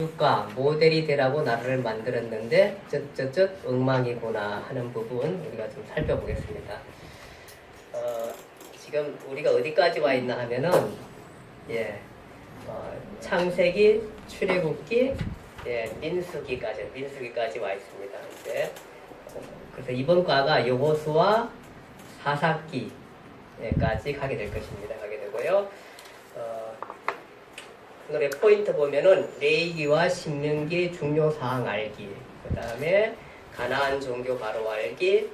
교육과 모델이 되라고 나라를 만들었는데 쯧쯧쯧 엉망이구나 하는 부분 우리가 좀 살펴보겠습니다. 지금 우리가 어디까지 와 있나 하면은 창세기, 출애굽기, 민수기까지 와 있습니다. 이제 그래서 이번 과가 여호수아 사사기까지 가게 될 것입니다. 가게 되고요. 오늘의 포인트 보면은 레위기와 신명기 중요 사항 알기, 그 다음에 가나안 종교 바로 알기,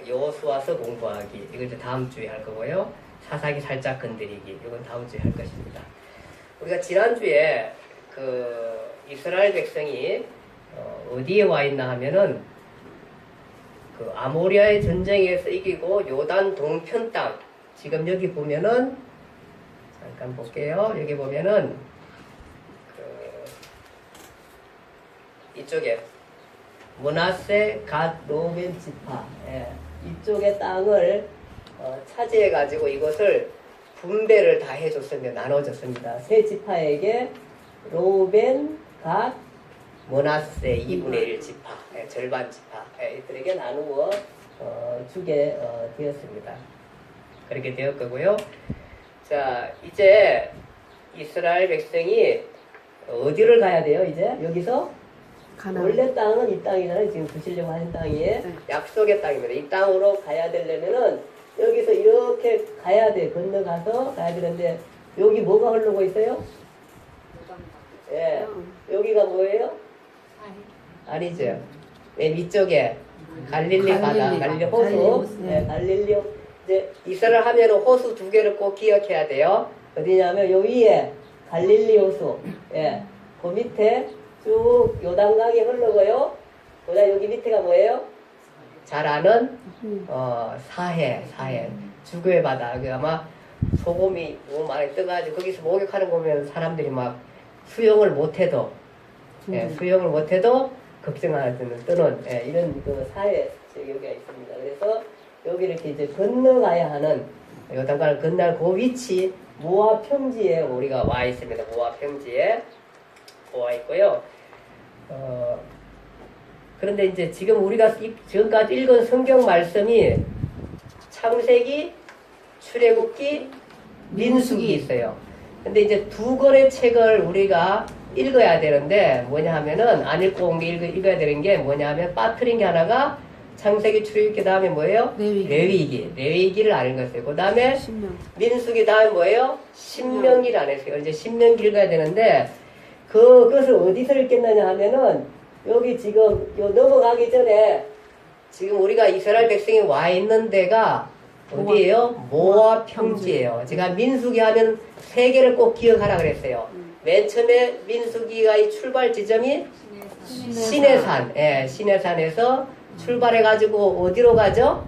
여호수아서 공부하기, 이걸 이제 다음 주에 할 거고요. 사사기 살짝 건드리기, 이건 다음 주에 할 것입니다. 우리가 지난주에 그 이스라엘 백성이 어디에 와 있나 하면은 그 아모리아의 전쟁에서 이기고 요단 동편 땅, 지금 여기 보면은 잠깐 볼게요. 여기 보면은 이쪽에 므낫세 갓 로벤 지파, 이쪽의 땅을 차지해 가지고 이것을 분배를 다 해줬습니다. 나눠줬습니다. 세 지파에게 로벤 갓 므낫세 2분의 1 지파, 절반 지파, 이들에게 나누어 주게 되었습니다. 그렇게 되었고요. 자, 이제 이스라엘 백성이 어디를 가야 돼요? 이제 여기서 원래 땅은 이 땅이잖아요. 지금 두시려고 하는 땅이 약속의 땅입니다. 이 땅으로 가야 되려면은 여기서 이렇게 가야 돼. 건너가서 가야 되는데 여기 뭐가 흐르고 있어요? 여기가 뭐예요? 아니죠. 맨 위쪽에 갈릴리 바다, 갈릴리 호수, 갈릴리. 이제 이스라엘 하면은 호수 두 개를 꼭 기억해야 돼요. 어디냐면 요 위에 갈릴리 호수, 그 밑에 쭉 요단강이 흐르고요. 그다음 여기 밑에가 뭐예요? 잘 아는 사해 주교의 바다. 아마 소금이 너무 많이 떠가지고 거기서 목욕하는 거 보면 사람들이 막 수영을 못해도 걱정 안 하는 뜨는 이런 그 사해 여기가 있습니다. 그래서 여기 이렇게 이제 건너가야 하는 요단강을 건널 그 위치 모압 평지에 우리가 와 있습니다. 모압 평지에 와 있고요. 그런데 이제 지금 우리가 지금까지 읽은 성경 말씀이 창세기, 출애굽기, 민수기 있어요. 근데 이제 두 권의 책을 우리가 읽어야 되는데 뭐냐 하면은 안 읽고 온 게 읽어야 되는 게 뭐냐 하면 빠뜨린 게 하나가 창세기, 출애굽기 다음에 뭐예요? 레위기를 안 읽었어요. 그 다음에 민수기 다음에 뭐예요? 신명기를 안 했어요. 이제 신명기 읽어야 되는데 그것을 어디서 읽겠느냐 하면은 여기 지금 요 넘어가기 전에 지금 우리가 이스라엘 백성이 와 있는 데가 어디예요? 모압 평지예요. 제가 민수기 하면 세 개를 꼭 기억하라 그랬어요. 맨 처음에 민수기가 이 출발 지점이 시내산, 시내산에서 출발해 가지고 어디로 가죠?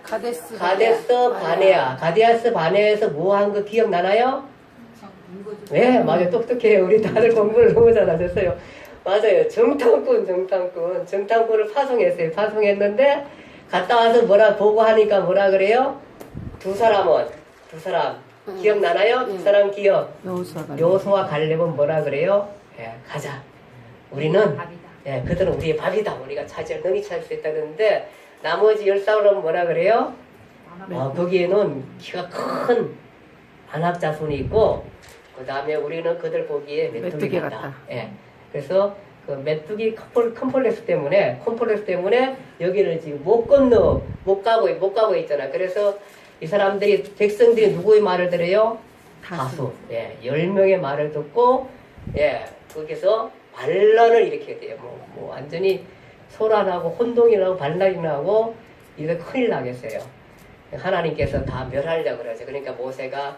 가데스 바네아. 가데스 바네아에서 뭐 한 거 기억나나요? 맞아요. 똑똑해요. 우리 다들 공부를 너무 잘하셨어요. 맞아요. 정탐꾼을 파송했어요. 파송했는데 갔다 와서 뭐라 보고 하니까 뭐라 그래요? 두 사람 기억나나요? 두 사람 기억. 여호수아 갈렙은 뭐라 그래요? 가자. 우리는 그들은 우리의 밥이다. 우리가 능히 찾을 수 있다 그러는데 나머지 10사람은 뭐라 그래요? 거기에는 키가 큰 안악자손이 있고 그 다음에 우리는 그들 보기에 메뚜기 같다. 그래서 그 메뚜기 컴플렉스 때문에 여기를 지금 못 가고 있잖아. 그래서 이 사람들이 백성들이 누구의 말을 들어요? 다수. 10명의 말을 듣고 거기서 반란을 일으키게 돼요. 뭐 완전히 소란하고 혼동이 나고 반란이 나고 이거 큰일 나겠어요. 하나님께서 다 멸하려고 그러죠. 그러니까 모세가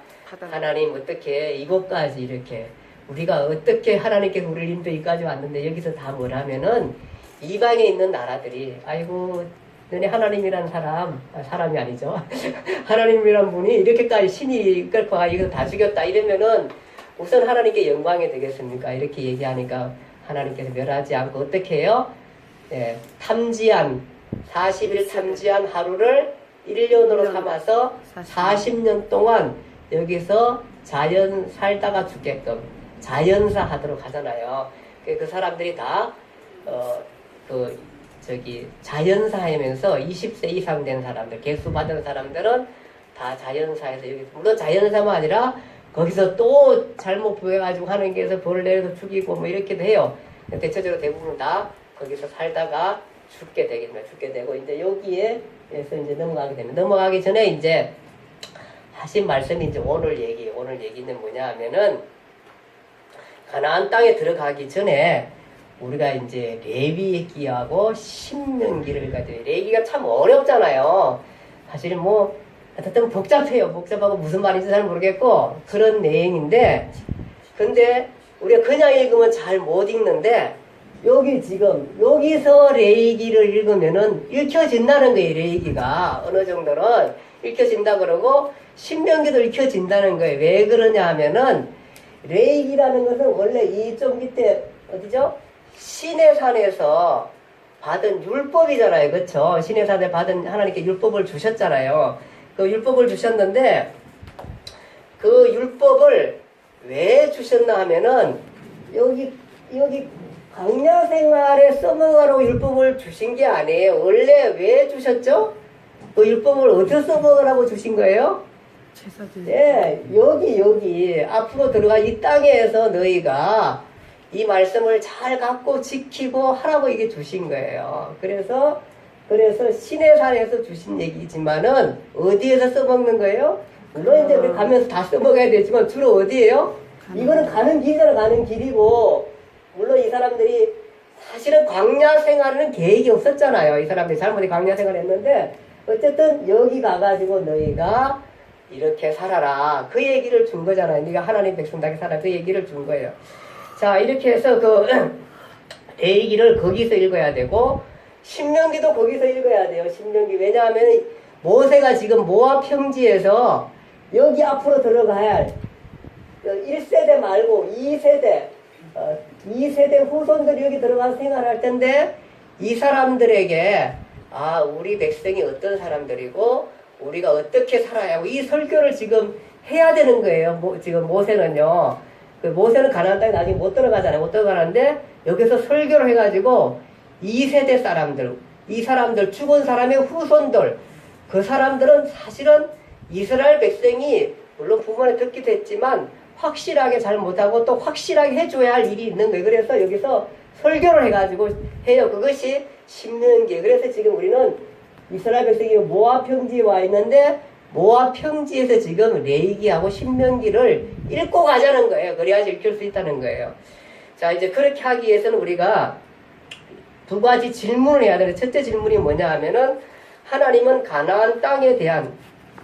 하나님 어떻게 이곳까지 이렇게 우리가 어떻게 하나님께서 우리를 인도 여기까지 왔는데 여기서 다 뭐라면은 이방에 있는 나라들이 아이고 너네 하나님이란 사람이 아니죠. 하나님이란 분이 이렇게까지 신이 이끌고 와 이거 다 죽였다 이러면은 우선 하나님께 영광이 되겠습니까? 이렇게 얘기하니까 하나님께서 멸하지 않고 어떻게 해요? 40일 탐지한 하루를 1년으로 삼아서 40년 동안 여기서 자연 살다가 죽게끔 자연사 하도록 하잖아요. 그 사람들이 다 자연사하면서 20세 이상 된 사람들, 개수 받은 사람들은 다 자연사에서 여기, 물론 자연사만 아니라 거기서 또 잘못 부해가지고 하는 게서 벌을 내려서 죽이고 뭐 이렇게도 해요. 대체적으로 대부분 다 거기서 살다가 죽게 되겠네요. 죽게 되고 이제 여기에서 이제 넘어가게 되면, 넘어가기 전에 이제 하신 말씀이 이제 오늘 얘기는 뭐냐 하면은, 가나안 땅에 들어가기 전에 우리가 이제 레위기하고 신명기를 가지고, 레위기가 참 어렵잖아요. 사실 뭐 하여튼 복잡하고 무슨 말인지 잘 모르겠고 그런 내용인데, 근데 우리가 그냥 읽으면 잘 못 읽는데, 여기서 레위기를 읽으면은 읽혀진다는 거예요. 레위기가 어느 정도는 읽혀진다 그러고 신명기도 읽혀진다는 거예요. 왜 그러냐 하면은, 레위기라는 것은 원래 이쪽 밑에 어디죠? 시내산에서 받은 율법이잖아요. 그렇죠? 시내산에 받은, 하나님께 율법을 주셨잖아요. 그 율법을 주셨는데, 그 율법을 왜 주셨나 하면은, 여기 광야 생활에 써먹으라고 율법을 주신 게 아니에요. 원래 왜 주셨죠? 그 율법을 어디서 써먹으라고 주신 거예요? 네, 여기 앞으로 들어가 이 땅에서 너희가 이 말씀을 잘 갖고 지키고 하라고 이게 주신 거예요. 그래서 시내산에서 주신 얘기지만은 어디에서 써먹는 거예요? 물론 이제 우리 가면서 다 써먹어야 되지만 주로 어디예요? 이거는 가는 길이잖아. 가는 길이고, 물론 이 사람들이 사실은 광야 생활에는 계획이 없었잖아요. 이 사람들이 잘못이 광야 생활을 했는데, 어쨌든 여기 가가지고 너희가 이렇게 살아라, 그 얘기를 준 거잖아요. 네가 하나님 백성답게 살아, 그 얘기를 준 거예요. 자, 이렇게 해서 그 레위기를 거기서 읽어야 되고, 신명기도 거기서 읽어야 돼요. 신명기. 왜냐하면 모세가 지금 모압 평지에서 여기 앞으로 들어가야 할 1세대 말고 2세대 후손들이 여기 들어가서 생활할 텐데, 이 사람들에게 우리 백성이 어떤 사람들이고 우리가 어떻게 살아야 하고, 이 설교를 지금 해야 되는 거예요. 지금 모세는요. 그 모세는 가나안 땅에 나중에 못 들어가잖아요. 못 들어가는데 여기서 설교를 해가지고 2세대 사람들, 이 사람들, 죽은 사람의 후손들, 그 사람들은 사실은 이스라엘 백성이 물론 부모에 듣기도 했지만 확실하게 잘 못하고 또 확실하게 해줘야 할 일이 있는 거예요. 그래서 여기서 설교를 해가지고 해요. 그것이 신명기. 그래서 지금 우리는 이스라엘 백성이 모압 평지에 와 있는데, 모압 평지에서 지금 레위기하고 신명기를 읽고 가자는 거예요. 그래야지 읽힐 수 있다는 거예요. 자, 이제 그렇게 하기 위해서는 우리가 두 가지 질문을 해야 되는데, 첫째 질문이 뭐냐 하면은, 하나님은 가나안 땅에 대한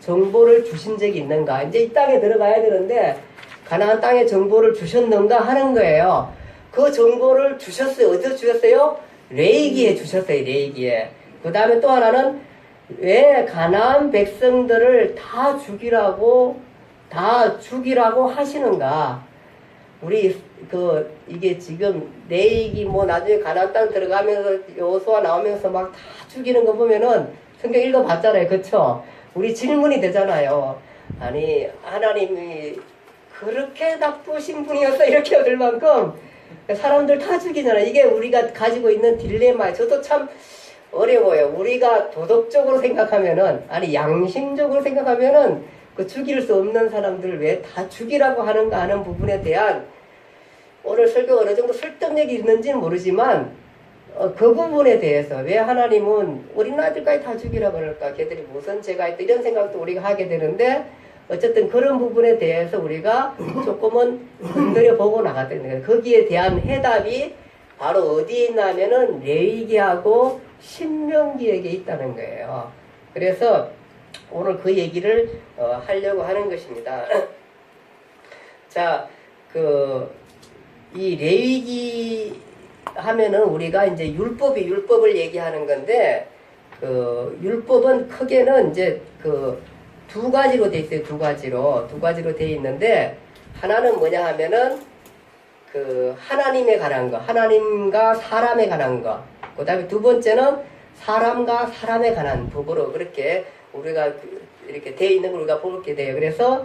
정보를 주신 적이 있는가? 이제 이 땅에 들어가야 되는데 가나안 땅에 정보를 주셨는가 하는 거예요. 그 정보를 주셨어요. 어디서 주셨어요? 레위기에 주셨어요. 레위기에. 그 다음에 또 하나는, 왜 가나안 백성들을 다 죽이라고 하시는가? 우리 이게 지금 레위기 나중에 가나안 땅 들어가면서 여호수아 나오면서 막 다 죽이는 거 보면은 성경 읽어봤잖아요. 그쵸? 우리 질문이 되잖아요. 아니, 하나님이 그렇게 나쁘신 분이었어? 이렇게 얻을 만큼 사람들 다 죽이잖아요. 이게 우리가 가지고 있는 딜레마예요. 저도 참 어려워요. 우리가 도덕적으로 생각하면은, 아니 양심적으로 생각하면은 그 죽일 수 없는 사람들을 왜 다 죽이라고 하는가 하는 부분에 대한, 오늘 설교 어느 정도 설득력이 있는지는 모르지만 그 부분에 대해서 왜 하나님은 어린아이들까지 다 죽이라고 그럴까? 걔들이 무슨 죄가 있다, 이런 생각도 우리가 하게 되는데, 어쨌든 그런 부분에 대해서 우리가 조금은 건드려 보고 나갔다는 거예요. 거기에 대한 해답이 바로 어디에 있냐면은 레위기하고 신명기에게 있다는 거예요. 그래서 오늘 그 얘기를 하려고 하는 것입니다. 자, 이 레위기 하면은 우리가 이제 율법을 얘기하는 건데, 율법은 크게는 이제 두 가지로 돼 있어요. 두 가지로 돼 있는데, 하나는 뭐냐 하면은 하나님에 관한 거, 하나님과 사람에 관한 거. 그 다음에 두 번째는 사람과 사람에 관한 법으로 그렇게 우리가 이렇게 돼 있는 걸 우리가 보게 돼요. 그래서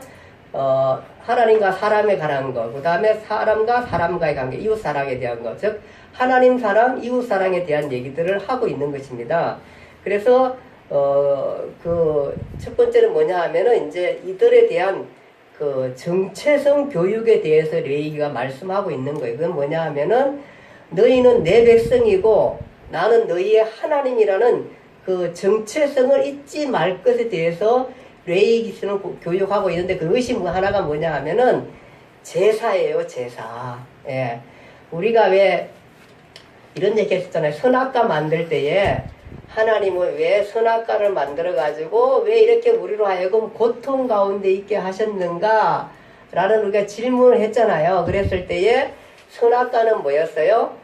하나님과 사람에 관한 거, 그 다음에 사람과 사람과의 관계, 이웃 사랑에 대한 것, 즉 하나님 사랑, 이웃 사랑에 대한 얘기들을 하고 있는 것입니다. 그래서 그 첫 번째는 뭐냐 하면은 이제 이들에 대한 그 정체성 교육에 대해서 레위기가 말씀하고 있는 거예요. 그건 뭐냐 하면은 너희는 내 백성이고 나는 너희의 하나님이라는 그 정체성을 잊지 말 것에 대해서 레위기서는 교육하고 있는데 그것이 하나가 뭐냐 하면은 제사예요, 제사. 예. 우리가 왜 이런 얘기 했었잖아요. 선악과 만들 때에 하나님은 왜 선악과를 만들어 가지고 왜 이렇게 우리로 하여금 고통 가운데 있게 하셨는가 라는 우리가 질문을 했잖아요. 그랬을 때에 선악과는 뭐였어요?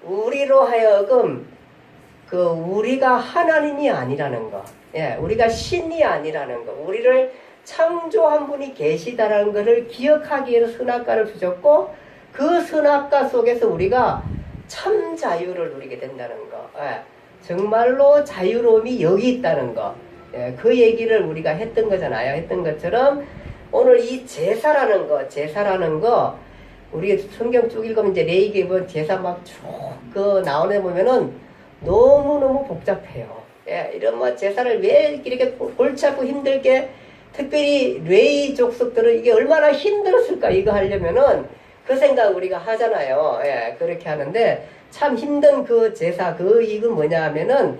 우리로 하여금 그 우리가 하나님이 아니라는 거, 예, 우리가 신이 아니라는 거, 우리를 창조한 분이 계시다라는 것을 기억하기 위해서 선악과를 주셨고 그 선악과 속에서 우리가 참 자유를 누리게 된다는 거, 예, 정말로 자유로움이 여기 있다는 거, 예, 그 얘기를 우리가 했던 거잖아요. 했던 것처럼 오늘 이 제사라는 거 우리 성경 쭉 읽으면 이제 레위기 보면 제사 막 쭉 그 나오는 보면은 너무너무 복잡해요. 예, 이런 뭐 제사를 왜 이렇게 골치 아프고 힘들게, 특별히 레위 족속들은 이게 얼마나 힘들었을까 이거 하려면은 그 생각 우리가 하잖아요. 예, 그렇게 하는데 참 힘든 그 제사, 그 이건 뭐냐 하면은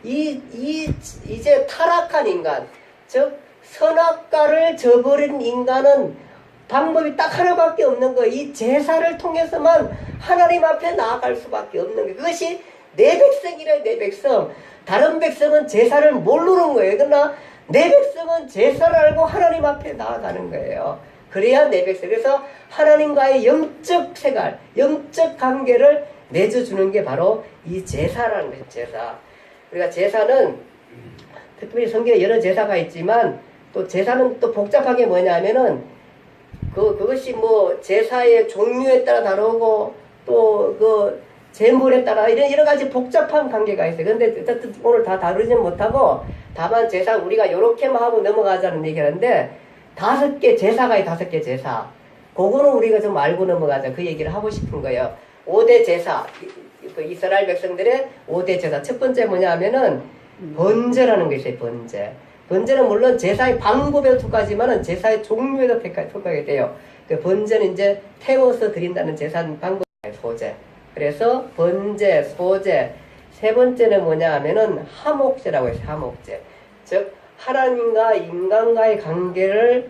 이제 타락한 인간, 즉 선악과를 저버린 인간은 방법이 딱 하나밖에 없는 거예요. 이 제사를 통해서만 하나님 앞에 나아갈 수밖에 없는 거예요. 그것이 내 백성이래, 내 백성. 다른 백성은 제사를 모르는 거예요. 그러나 내 백성은 제사를 알고 하나님 앞에 나아가는 거예요. 그래야 내 백성. 그래서 하나님과의 영적 생활, 영적 관계를 맺어주는 게 바로 이 제사라는 거예요. 제사. 우리가 제사는 특별히 성경에 여러 제사가 있지만 또 제사는 또 복잡한 게 뭐냐면은 그것이 뭐 제사의 종류에 따라 다르고 또 그 제물에 따라 이런 여러 가지 복잡한 관계가 있어요. 그런데 어쨌든 오늘 다 다루지는 못하고 다만 제사 우리가 이렇게만 하고 넘어가자는 얘기하는데 5개 제사가 있어요. 5개 제사. 그거는 우리가 좀 알고 넘어가자. 그 얘기를 하고 싶은 거예요. 5대 제사. 그 이스라엘 백성들의 5대 제사. 첫 번째 뭐냐 하면은 번제라는 게 있어요. 번제. 번제는 물론 제사의 방법에 속하지만은 제사의 종류에도 속하게 돼요. 그 번제는 이제 태워서 드린다는 제사 방법의 소제. 그래서 번제, 소제. 세 번째는 뭐냐 하면은 화목제라고 해서 화목제. 즉 하나님과 인간과의 관계를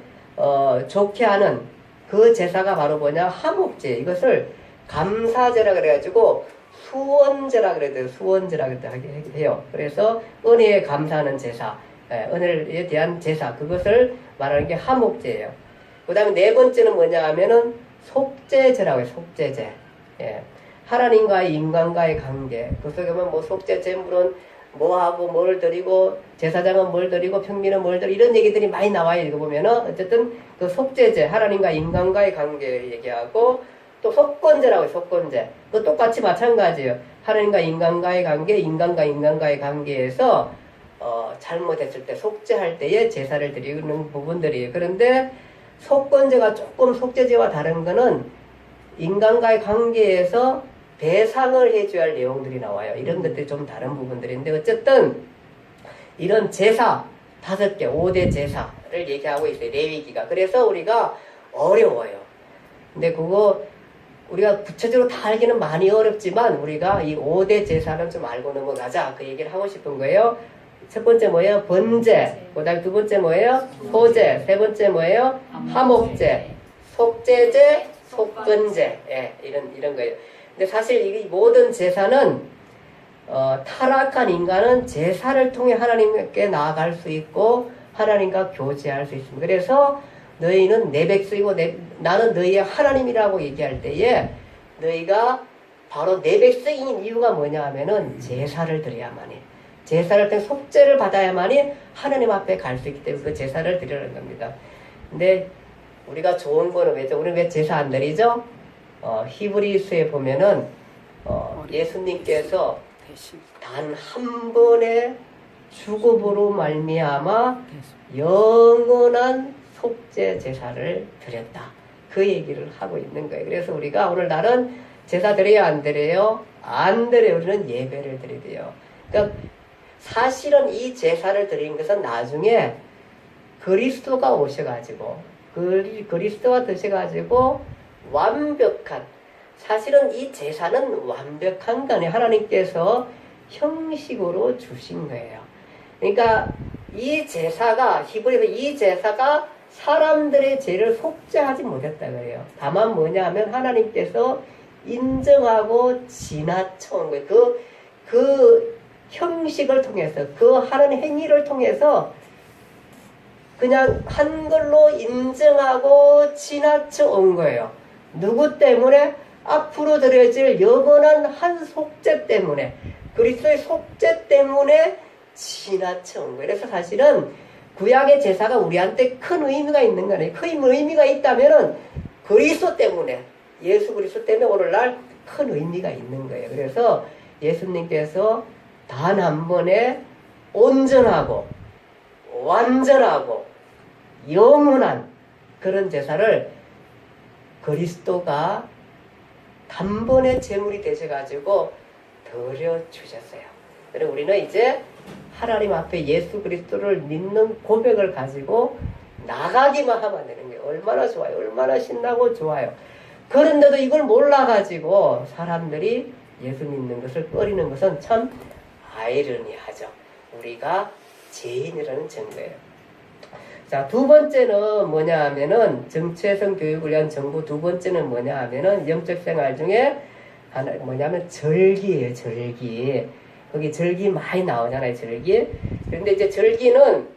좋게 하는 그 제사가 바로 뭐냐 화목제. 이것을 감사제라 그래가지고 수원제라 그래도 수원제라 하게 해요. 그래서 은혜에 감사하는 제사. 은혜에 대한 제사, 그것을 말하는 게 화목제예요. 그 다음에 네 번째는 뭐냐 하면은 속죄제라고 해요. 속죄제. 예. 하나님과의 인간과의 관계. 그 속에 보면 뭐 속죄 제물은 뭐하고 뭘 드리고 제사장은 뭘 드리고 평민은 뭘 드리고 이런 얘기들이 많이 나와요. 읽어보면은 어쨌든 그 속죄제, 하나님과 인간과의 관계를 얘기하고 또 속건제라고 해요. 속건제. 그 똑같이 마찬가지예요. 하나님과 인간과의 관계, 인간과 인간과의 관계에서 잘못했을 때 속죄할 때에 제사를 드리는 부분들이에요. 그런데 속건제가 조금 속죄제와 다른 거는 인간과의 관계에서 배상을 해줘야 할 내용들이 나와요. 이런 것들이 좀 다른 부분들인데 어쨌든 이런 제사 5개, 5대 제사를 얘기하고 있어요. 레위기가. 그래서 우리가 어려워요. 근데 그거 우리가 구체적으로 다 알기는 많이 어렵지만 우리가 이 5대 제사는 좀 알고 넘어가자. 그 얘기를 하고 싶은 거예요. 첫 번째 뭐예요? 번제. 그 다음에 두 번째 뭐예요? 소제. 세 번째 뭐예요? 화목제. 속죄제, 속건제. 예, 이런 거예요. 근데 사실 이 모든 제사는 타락한 인간은 제사를 통해 하나님께 나아갈 수 있고 하나님과 교제할 수 있습니다. 그래서 너희는 내 백성이고 나는 너희의 하나님이라고 얘기할 때에 너희가 바로 내 백성인 이유가 뭐냐 하면은 제사를 드려야만이, 제사를 통해 속죄를 받아야만이 하나님 앞에 갈 수 있기 때문에 그 제사를 드리는 겁니다. 근데 우리가 좋은 거는 왜죠? 우리는 왜 제사 안 드리죠? 히브리서에 보면은 예수님께서 단 한 번의 죽음으로 말미암아 영원한 속죄 제사를 드렸다. 그 얘기를 하고 있는 거예요. 그래서 우리가 오늘날은 제사 드려야 안 드려요? 안 드려요. 우리는 예배를 드려야 돼요. 그러니까 사실은 이 제사를 드린 것은 나중에 그리스도가 오셔가지고 그리스도가 드셔가지고 완벽한, 사실은 이 제사는 완벽한 거네. 하나님께서 형식으로 주신 거예요. 그러니까 이 제사가, 히브리서 이 제사가 사람들의 죄를 속죄하지 못했다 그래요. 다만 뭐냐 하면 하나님께서 인정하고 지나쳐온 거예요. 그 형식을 통해서, 그 하는 행위를 통해서 그냥 한 걸로 인정하고 지나쳐 온 거예요. 누구 때문에? 앞으로 드려질 영원한 한 속죄 때문에, 그리스도의 속죄 때문에 지나쳐 온 거예요. 그래서 사실은 구약의 제사가 우리한테 큰 의미가 있는 거네요. 큰 의미가 있다면은 그리스도 때문에, 예수 그리스도 때문에 오늘날 큰 의미가 있는 거예요. 그래서 예수님께서 단 한 번에 온전하고 완전하고 영원한 그런 제사를 그리스도가 단번에 제물이 되셔가지고 드려주셨어요. 그래서 우리는 이제 하나님 앞에 예수 그리스도를 믿는 고백을 가지고 나가기만 하면 되는 거예요. 얼마나 좋아요. 얼마나 신나고 좋아요. 그런데도 이걸 몰라가지고 사람들이 예수 믿는 것을 꺼리는 것은 참 아이러니하죠. 우리가 죄인이라는 증거예요. 자, 두 번째는 뭐냐 하면은 정체성 교육을 위한 정보, 두 번째는 뭐냐 하면은 영적 생활 중에 하나 뭐냐면 절기예요. 절기. 거기 절기 많이 나오잖아요. 절기. 그런데 이제 절기는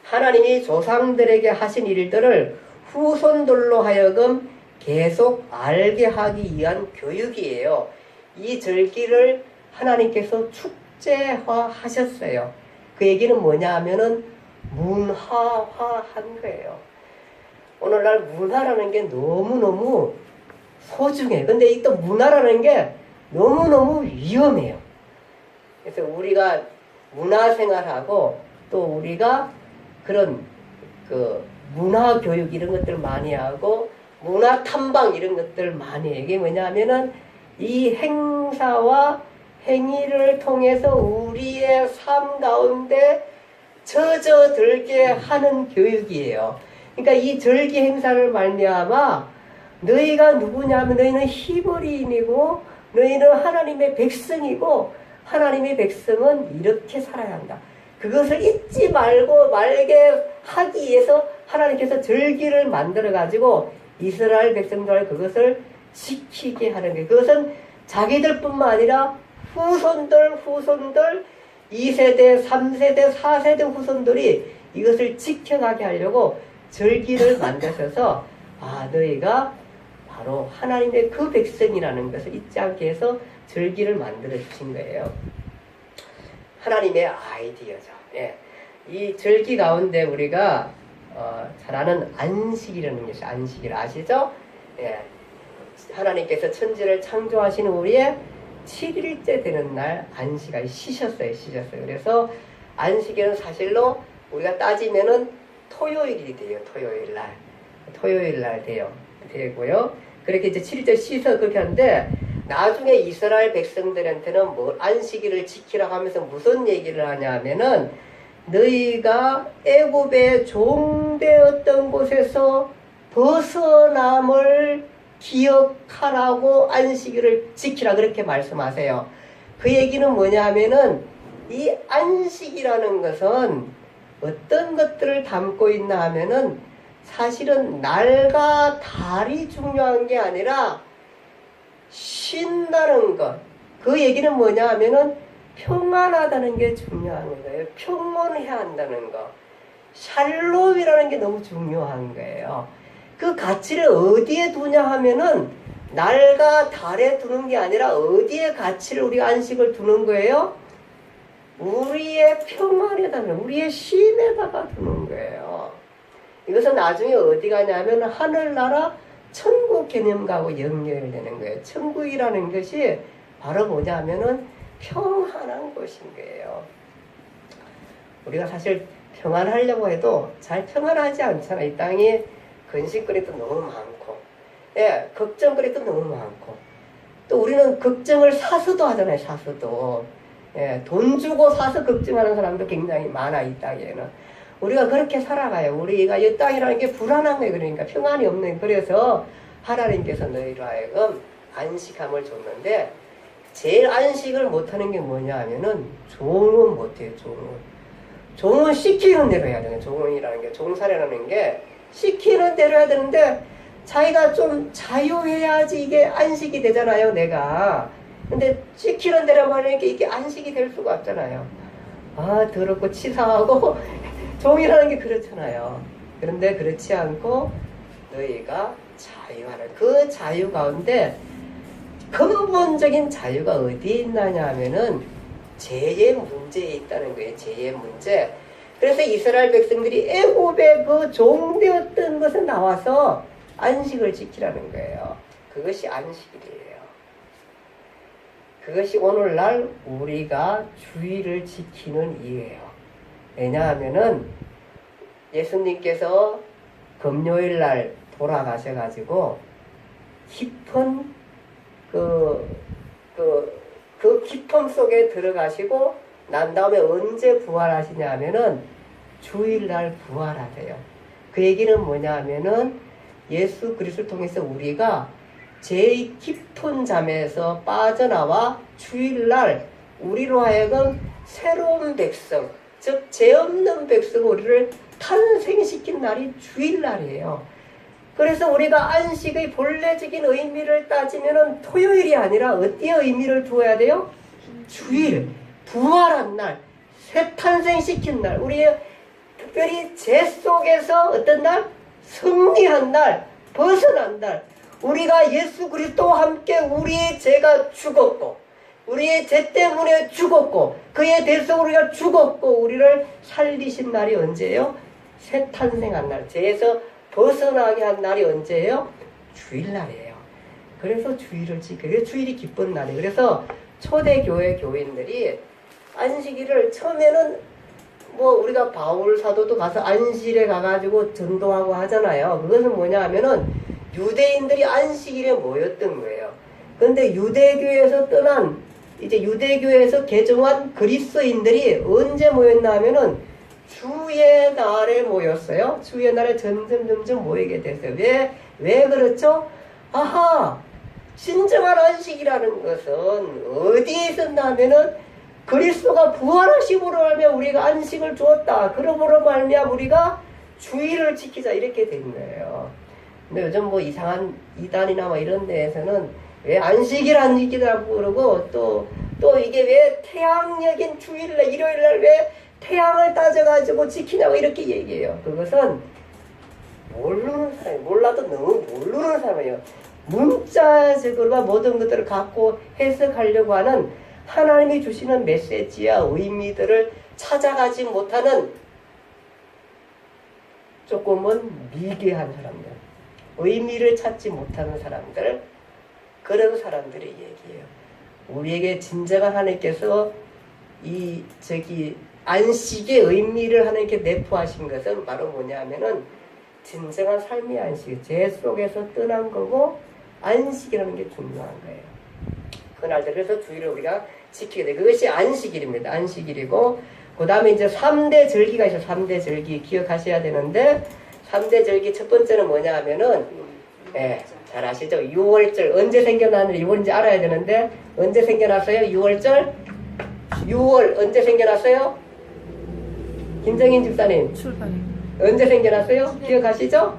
하나님이 조상들에게 하신 일들을 후손들로 하여금 계속 알게 하기 위한 교육이에요. 이 절기를 하나님께서 축제화하셨어요. 그 얘기는 뭐냐 하면은 문화화한 거예요. 오늘날 문화라는 게 너무너무 소중해. 근데 이 또 문화라는 게 너무너무 위험해요. 그래서 우리가 문화생활하고 또 우리가 그런 그 문화교육 이런 것들 많이 하고 문화탐방 이런 것들 많이 해. 이게 뭐냐면은 이 행사와 행위를 통해서 우리의 삶 가운데 젖어들게 하는 교육이에요. 그러니까 이 절기 행사를 말미암아 너희가 누구냐면 너희는 히브리인이고 너희는 하나님의 백성이고 하나님의 백성은 이렇게 살아야 한다. 그것을 잊지 말게 하기 위해서 하나님께서 절기를 만들어 가지고 이스라엘 백성들 그것을 지키게 하는 거예요. 그것은 자기들뿐만 아니라 후손들 2세대, 3세대, 4세대 후손들이 이것을 지켜가게 하려고 절기를 만드셔서 너희가 바로 하나님의 그 백성이라는 것을 잊지 않게 해서 절기를 만들어 주신 거예요. 하나님의 아이디어죠. 예. 이 절기 가운데 우리가 잘 아는 안식이라는 것이 안식일 아시죠? 예. 하나님께서 천지를 창조하시는 우리의 7일째 되는 날 안식일 쉬셨어요. 그래서 안식일은 사실로 우리가 따지면은 토요일이 돼요. 토요일 날 되고요. 그렇게 이제 7일째 쉬서 그렇게 하는데 나중에 이스라엘 백성들한테는 뭐 안식일을 지키라 하면서 무슨 얘기를 하냐면은 너희가 애굽에 종되었던 곳에서 벗어남을 기억하라고 안식일을 지키라 그렇게 말씀하세요. 그 얘기는 뭐냐 하면은 이 안식이라는 것은 어떤 것들을 담고 있나 하면은 사실은 날과 달이 중요한 게 아니라 쉰다는 것. 그 얘기는 뭐냐 하면은 평안하다는 게 중요한 거예요. 평온해야 한다는 거. 샬롬이라는 게 너무 중요한 거예요. 그 가치를 어디에 두냐 하면은 날과 달에 두는 게 아니라 어디에 가치를 우리가 안식을 두는 거예요? 우리의 평안에다가 우리의 쉼에다가 두는 거예요. 이것은 나중에 어디 가냐면 하늘나라 천국 개념하고 연결되는 거예요. 천국이라는 것이 바로 뭐냐 하면은 평안한 곳인 거예요. 우리가 사실 평안하려고 해도 잘 평안하지 않잖아. 이 땅에 근심거리도 너무 많고, 예, 걱정거리도 너무 많고, 또 우리는 걱정을 사서도 하잖아요. 사서도. 예, 돈 주고 사서 걱정하는 사람도 굉장히 많아. 이 땅에는. 우리가 그렇게 살아가요. 우리가 이 땅이라는 게 불안한 거예요. 그러니까 평안이 없는 거예요. 그래서 하나님께서 너희로 하여금 안식함을 줬는데, 제일 안식을 못하는 게 뭐냐 하면은 종은 못해요. 종은 시키는 대로 해야 되는. 종이라는 게, 종살이라는 게 시키는 대로 해야 되는데, 자기가 좀 자유해야지 이게 안식이 되잖아요. 내가. 근데 시키는 대로 하니까 이게 안식이 될 수가 없잖아요. 아, 더럽고 치사하고 종이라는 게 그렇잖아요. 그런데 그렇지 않고 너희가 자유하라. 그 자유 가운데 근본적인 자유가 어디에 있느냐 하면은 죄의 문제에 있다는 거예요. 죄의 문제. 그래서 이스라엘 백성들이 애굽의 그 종되었던 것에 나와서 안식을 지키라는 거예요. 그것이 안식일이에요. 그것이 오늘날 우리가 주의를 지키는 이유예요. 왜냐하면은 예수님께서 금요일날 돌아가셔가지고 깊은 그 깊음 속에 들어가시고 난 다음에 언제 부활하시냐 하면은 주일날 부활하세요. 그 얘기는 뭐냐 하면은 예수 그리스도를 통해서 우리가 제일 깊은 잠에서 빠져나와 주일날 우리로 하여금 새로운 백성, 즉 죄 없는 백성 우리를 탄생시킨 날이 주일날이에요. 그래서 우리가 안식의 본래적인 의미를 따지면은 토요일이 아니라 어디에 의미를 두어야 돼요? 주일, 부활한 날, 새 탄생시킨 날, 우리의 특별히 죄 속에서 어떤 날? 승리한 날, 벗어난 날. 우리가 예수 그리스도와 함께 우리의 죄가 죽었고, 우리의 죄 때문에 죽었고, 그의 대속으로 우리가 죽었고, 우리를 살리신 날이 언제예요? 새 탄생한 날, 죄에서 벗어나게 한 날이 언제예요? 주일날이에요. 그래서 주일을 지켜요. 주일이 기쁜 날이에요. 그래서 초대교회 교인들이 안식일을 처음에는 뭐 우리가 바울 사도도 가서 안식일에 가가지고 전도하고 하잖아요. 그것은 뭐냐 하면은 유대인들이 안식일에 모였던 거예요. 근데 유대교에서 떠난 이제 유대교에서 개종한 그리스도인들이 언제 모였나 하면은 주의 날에 모였어요. 주의 날에 점점 모이게 됐어요. 왜 그렇죠? 아하! 진정한 안식이라는 것은 어디에 있었나 하면은 그리스도가 부활하심으로 말미암아 우리가 안식을 주었다. 그러므로 말미암아 우리가 주일을 지키자 이렇게 된 거예요. 근데 요즘 뭐 이상한 이단이나 뭐 이런 데에서는 왜 안식이라고 그러고 또 이게 왜 태양력인 주일날 일요일날 왜 태양을 따져가지고 지키냐고 이렇게 얘기해요. 그것은 모르는 사람이 몰라도 너무 모르는 사람이에요. 문자적으로 모든 것들을 갖고 해석하려고 하는 하나님이 주시는 메시지와 의미들을 찾아가지 못하는 조금은 미개한 사람들, 의미를 찾지 못하는 사람들, 그런 사람들의 얘기예요. 우리에게 진정한 하나님께서 안식의 의미를 하나님께 내포하신 것은 바로 뭐냐면은 진정한 삶의 안식, 죄 속에서 떠난 거고 안식이라는 게 중요한 거예요. 그날들 그래서 주일을 우리가 지키게 돼. 그것이 안식일입니다. 안식일이고 그 다음에 이제 3대 절기가 있어요. 3대 절기 기억하셔야 되는데 3대 절기 첫 번째는 뭐냐 하면은 잘 아시죠? 6월절 언제 생겨났는지 6월인지 알아야 되는데 언제 생겨났어요? 6월절? 6월 언제 생겨났어요? 김정인 집사님 언제 생겨났어요? 기억하시죠?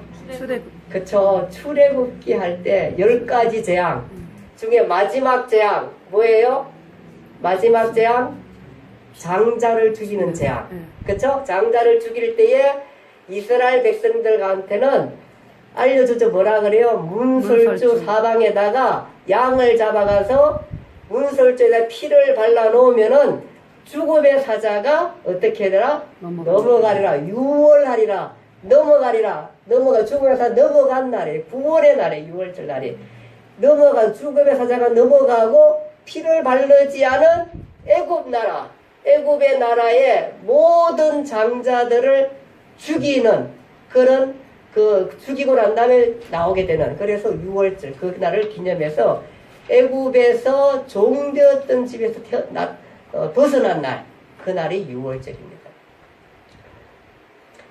그쵸. 출애굽기 할 때 10가지 재앙 중에 마지막 재앙 뭐예요? 마지막 재앙 장자를 죽이는 재앙. 그쵸? 장자를 죽일 때에 이스라엘 백성들한테는 알려주죠. 뭐라 그래요? 문설주 사방에다가 양을 잡아가서 문설주에다 피를 발라 놓으면은 죽음의 사자가 어떻게 하더라? 넘어가리라. 6월 하리라. 넘어가리라. 죽음의 사자 넘어간 날에 9월의 날에 6월절 날에 죽음의 사자가 넘어가고 피를 바르지 않은 애굽 나라 애굽의 나라의 모든 장자들을 죽이는 그런 죽이고 난 다음에 나오게 되는 그래서 6월절 그 날을 기념해서 애굽에서 종되었던 집에서 벗어난 날 그날이 6월절입니다.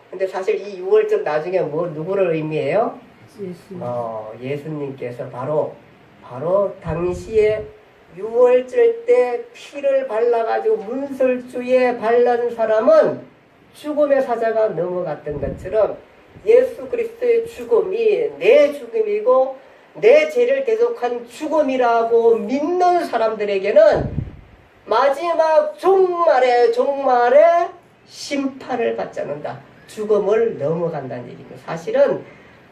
근데 사실 이 6월절 나중에 누구를 의미해요? 예수님께서 바로 당시에 6월절 때 피를 발라가지고 문설주에 발란 사람은 죽음의 사자가 넘어갔던 것처럼 예수 그리스도의 죽음이 내 죽음이고 내 죄를 대속한 죽음이라고 믿는 사람들에게는 마지막 종말에 심판을 받지 않는다. 죽음을 넘어간다는 얘기입니다. 사실은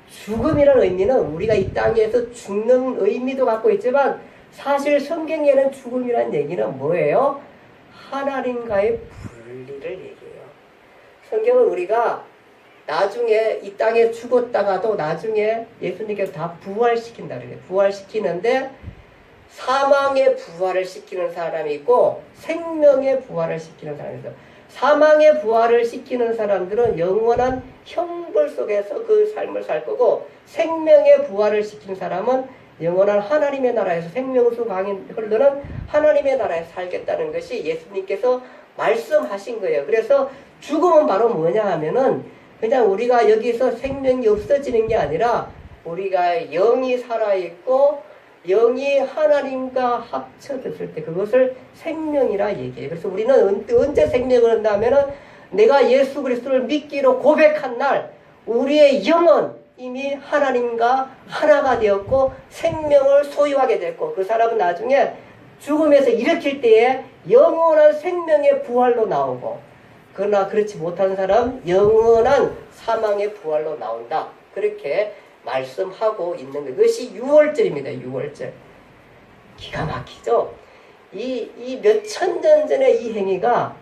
죽음이라는 의미는 우리가 이 땅에서 죽는 의미도 갖고 있지만 사실 성경에는 죽음이라는 얘기는 뭐예요? 하나님과의 분리를 얘기해요. 성경은 우리가 나중에 이 땅에 죽었다가도 나중에 예수님께서 다 부활시킨다 그래요. 부활시키는데 사망의 부활을 시키는 사람이 있고 생명의 부활을 시키는 사람이 있어요. 사망의 부활을 시키는 사람들은 영원한 형벌 속에서 그 삶을 살 거고 생명의 부활을 시키는 사람은 영원한 하나님의 나라에서 생명수 강이 흐르는 하나님의 나라에서 살겠다는 것이 예수님께서 말씀하신 거예요. 그래서 죽음은 바로 뭐냐 하면은 그냥 우리가 여기서 생명이 없어지는 게 아니라 우리가 영이 살아있고 영이 하나님과 합쳐졌을 때 그것을 생명이라 얘기해요. 그래서 우리는 언제 생명을 한다면은 내가 예수 그리스도를 믿기로 고백한 날 우리의 영은 이미 하나님과 하나가 되었고 생명을 소유하게 됐고 그 사람은 나중에 죽음에서 일으킬 때에 영원한 생명의 부활로 나오고 그러나 그렇지 못한 사람 영원한 사망의 부활로 나온다. 그렇게 말씀하고 있는 것이 6월절입니다. 6월절. 기가 막히죠? 이 몇천 년 전의 이 행위가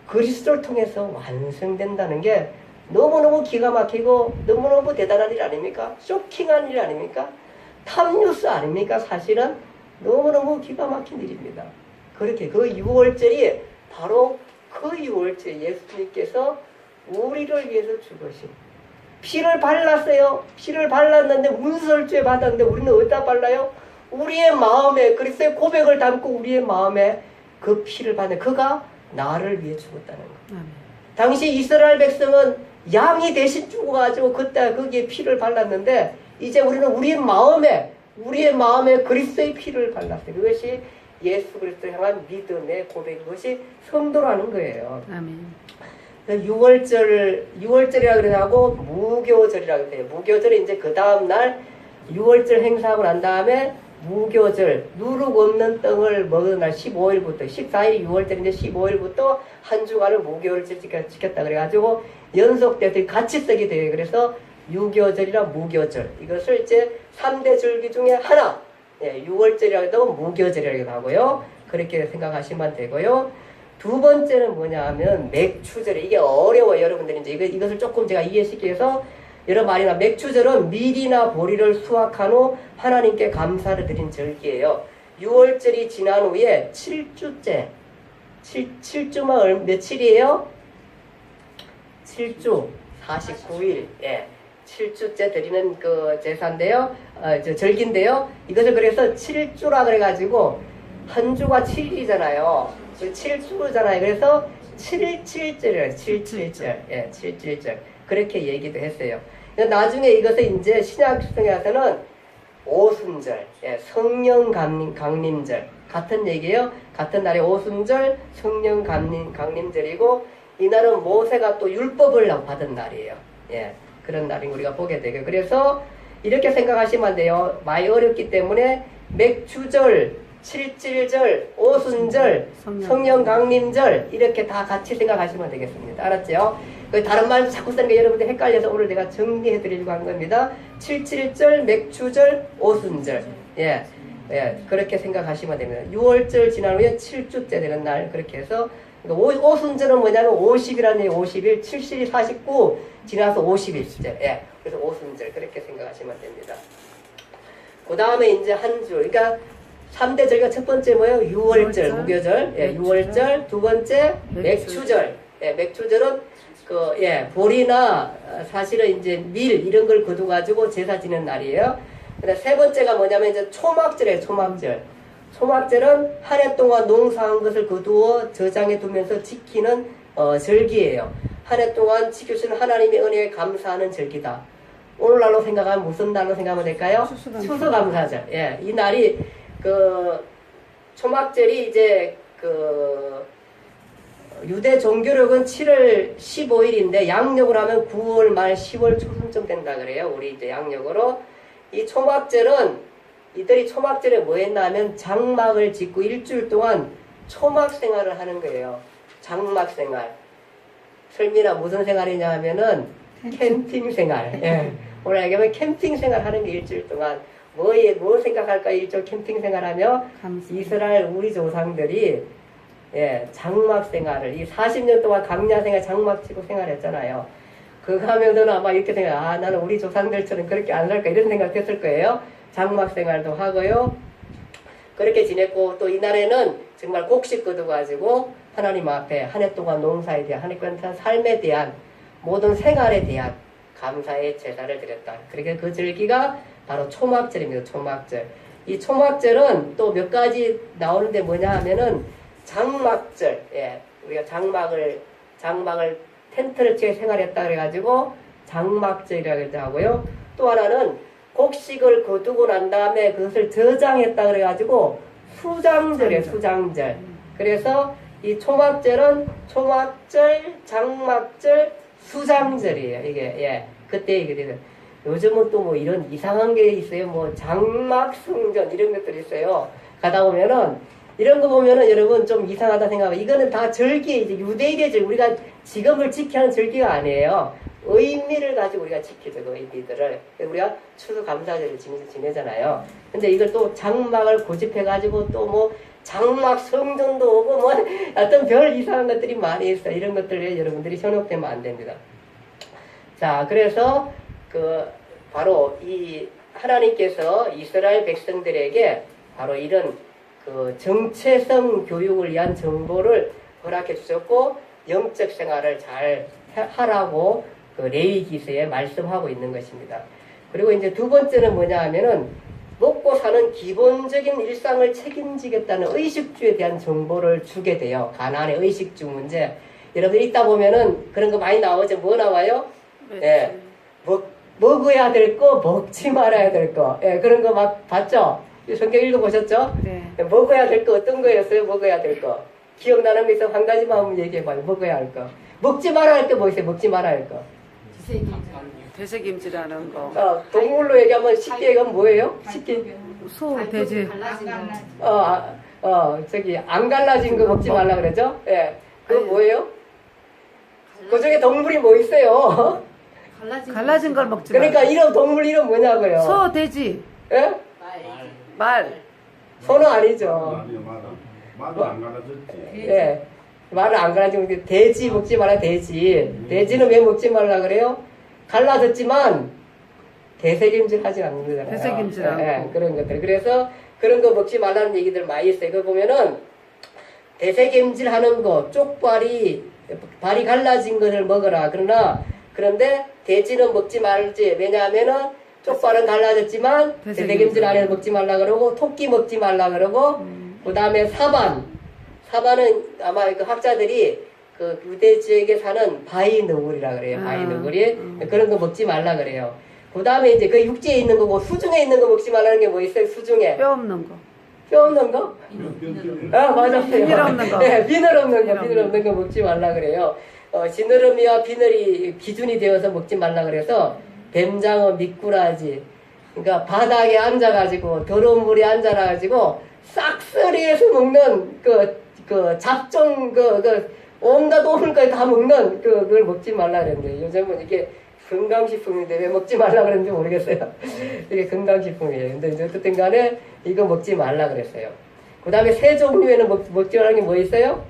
그리스도를 통해서 완성된다는 게 너무너무 기가 막히고 너무너무 대단한 일 아닙니까? 쇼킹한 일 아닙니까? 탑뉴스 아닙니까? 사실은 너무너무 기가 막힌 일입니다. 그렇게 그 6월절이 바로 그 6월절 예수님께서 우리를 위해서 죽으신 피를 발랐어요. 피를 발랐는데 문설주에 받았는데 우리는 어디다 발라요? 우리의 마음에 그리스도의 고백을 담고 우리의 마음에 그 피를 받는 그가 나를 위해 죽었다는 거. 당시 이스라엘 백성은 양이 대신 죽어가지고 그때 거기에 피를 발랐는데 이제 우리는 우리의 마음에 그리스도의 피를 발랐어요. 그것이 예수 그리스도를 향한 믿음의 고백, 그것이 성도라는 거예요. 아멘. 6월절이라고 그러고 무교절이라고 해요. 무교절이 이제 그 다음날 6월절 행사하고 난 다음에 무교절, 누룩 없는 떡을 먹은 날 15일부터 14일이 6월절인데 15일부터 한 주간을 무교절을 지켰다 그래가지고 연속돼서 같이 쓰게 돼요. 그래서 유교절이랑 무교절 이것을 이제 3대 절기 중에 하나 6월절이라고 해도 무교절이라고 하고요. 그렇게 생각하시면 되고요. 두 번째는 뭐냐 하면 맥추절. 이게 어려워요. 여러분들이 이제 이것을 조금 제가 이해시키기 위해서 여러 말이나 맥추절은 밀이나 보리를 수확한 후 하나님께 감사를 드린 절기예요. 6월절이 지난 후에 7주째 7주만 며칠이에요? 7주 49일 7주째 드리는 그 제사인데요. 절기인데요. 이것을 그래서 7주라 그래가지고 한 주가 7일이잖아요. 7주잖아요. 그래서 7.7절이에요. 7.7절. 7.7절. 그렇게 얘기도 했어요. 나중에 이것을 이제 신약성에 와서는 오순절, 성령 강림절. 같은 얘기예요. 같은 날에 오순절, 성령 강림절이고, 이날은 모세가 또 율법을 받은 날이에요. 그런 날인 우리가 보게 되고. 그래서 이렇게 생각하시면 돼요. 많이 어렵기 때문에 맥추절, 7.7절, 오순절, 성령 강림절 이렇게 다 같이 생각하시면 되겠습니다. 알았죠? 다른 말 자꾸 쓰는 게 여러분들 헷갈려서 오늘 내가 정리해 드리려고 하는 겁니다. 7.7절, 맥추절, 오순절. 그렇게 생각하시면 됩니다. 6월절 지난 후에 7주째 되는 날 그렇게 해서 오순절은 뭐냐면 50이라는 얘기 50일, 70일, 49 지나서 50일째. 그래서 오순절 그렇게 생각하시면 됩니다. 그 다음에 이제 한 주, 그러니까 3대 절기가 첫 번째 뭐예요? 유월절, 무교절. 예, 맥주절. 유월절. 두 번째 맥추절. 예, 맥추절은 보리나 사실은 이제 밀 이런 걸 거둬가지고 제사 지는 날이에요. 근데 세 번째가 뭐냐면 이제 초막절이에요. 초막절. 초막절은 한 해 동안 농사한 것을 거두어 저장해 두면서 지키는 절기예요. 한 해 동안 지켜주신 하나님의 은혜에 감사하는 절기다. 오늘날로 생각하면 무슨 날로 생각하면 될까요? 추수감사절. 예, 이 날이 초막절이 이제 유대 종교력은 7월 15일인데 양력으로 하면 9월 말 10월 초순쯤 된다 그래요. 우리 이제 양력으로. 이 초막절은 이들이 초막절에 뭐 했나 하면 장막을 짓고 일주일 동안 초막 생활을 하는 거예요. 장막 생활. 설미나 무슨 생활이냐 하면은 캠핑 생활. 예. 오늘 얘기하면 캠핑 생활 하는 게 일주일 동안 뭐 생각할까 일주일 캠핑 생활하며 이스라엘 우리 조상들이 장막 생활을 이 40년 동안 강야 생활 장막 치고 생활했잖아요. 그거 하면서는 아마 이렇게 생각, 나는 우리 조상들처럼 그렇게 안 살까 이런 생각 했을 거예요. 장막 생활도 하고요. 그렇게 지냈고 또 이날에는 정말 곡식 거둬가지고 하나님 앞에 한 해 동안 농사에 대한 하나님의 삶에 대한 모든 생활에 대한 감사의 제사를 드렸다. 그러니까 그 절기가 바로 초막절입니다. 초막절. 이 초막절은 또 몇 가지 나오는데 뭐냐 하면은 장막절. 예, 우리가 장막을 텐트를 치고 생활했다 그래가지고 장막절이라고 하고요. 또 하나는 곡식을 거두고 난 다음에 그것을 저장했다 그래가지고 수장절이에요. 수장절. 그래서 이 초막절은 초막절, 장막절, 수장절이에요. 이게 그때 이게 돼서 요즘은 또 뭐 이런 이상한 게 있어요. 뭐 장막성전 이런 것들이 있어요. 가다 보면은 이런 거 보면은 여러분 좀 이상하다 생각하면 이거는 다 절기 이제 유대인의 절기 우리가 지금을 지켜하는 절기가 아니에요. 의미를 가지고 우리가 지키죠. 그 의미들을 우리가 추수감사절을 지내잖아요. 근데 이걸 또 장막을 고집해가지고 또 뭐 장막 성전도 오고 뭐 어떤 별 이상한 것들이 많이 있어. 이런 것들에 여러분들이 현혹되면 안 됩니다. 자, 그래서 바로 이 하나님께서 이스라엘 백성들에게 바로 이런 정체성 교육을 위한 정보를 허락해 주셨고 영적 생활을 잘 하라고 레위기서에 말씀하고 있는 것입니다. 그리고 이제 두 번째는 뭐냐 하면은 먹고 사는 기본적인 일상을 책임지겠다는 의식주에 대한 정보를 주게 돼요. 가나안의 의식주 문제. 여러분 읽다 보면은 그런 거 많이 나오죠. 뭐 나와요? 예. 먹어야 될 거, 먹지 말아야 될 거. 예, 그런 거 막 봤죠? 성경 읽어보셨죠? 네. 먹어야 될 거 어떤 거였어요? 먹어야 될 거. 기억나는 거 있어? 한 가지만 한번 얘기해봐요. 먹어야 할 거. 먹지 말아야 할 거 뭐 있어요? 먹지 말아야 할 거. 되새김질하는 거. 동물로 얘기하면 쉽게 얘기하면 뭐예요? 쉽게. 소, 돼지. 저기 안 갈라진 거 먹지 말라 그러죠? 예. 그거 뭐예요? 그 중에 동물이 뭐 있어요? 갈라진 걸 먹지 그러니까 이름 동물 이름 뭐냐고요? 소, 돼지. 예? 말. 소는 아니죠. 말도 안 갈라졌지. 예. 말을 안 갈라지고 돼지 먹지 말라 돼지. 돼지는 왜 먹지 말라 그래요? 갈라졌지만 되새김질 하지 않는 거잖아요. 되새김질 않고. 예, 그런 것들. 그래서 그런 거 먹지 말라는 얘기들 많이 있어요. 그거 보면은 되새김질 하는 거, 쪽발이 발이 갈라진 것을 먹어라. 그런데 돼지는 먹지 말지. 왜냐하면은 쪽발은 갈라졌지만 되새김질 안 해서 먹지 말라 그러고 토끼 먹지 말라 그러고 그 다음에 사바는 아마 그 학자들이 그 유대 지역에 사는 바위 너구리라 그래요. 바위 너구리. 그런 거 먹지 말라 그래요. 그 다음에 이제 그 육지에 있는 거고 수중에 있는 거 먹지 말라는 게 뭐 있어요? 수중에. 뼈 없는 거. 뼈 없는 거? 맞았어요. 비늘 없는 거. 네, 비늘 없는 거 먹지 말라 그래요. 지느러미와 비늘이 기준이 되어서 먹지 말라 그래서 뱀장어, 미꾸라지. 그러니까 바닥에 앉아가지고 더러운 물에 앉아가지고 싹쓸이해서 먹는 잡종 온갖 오는 걸 다 먹는 그걸 먹지 말라 그랬는데 요즘은 이게 건강식품인데 왜 먹지 말라 그랬는지 모르겠어요. 이게 건강식품이에요. 근데 이제 어쨌든 간에 이거 먹지 말라 그랬어요. 그 다음에 새 종류에는 먹지 말라는 게 뭐 있어요?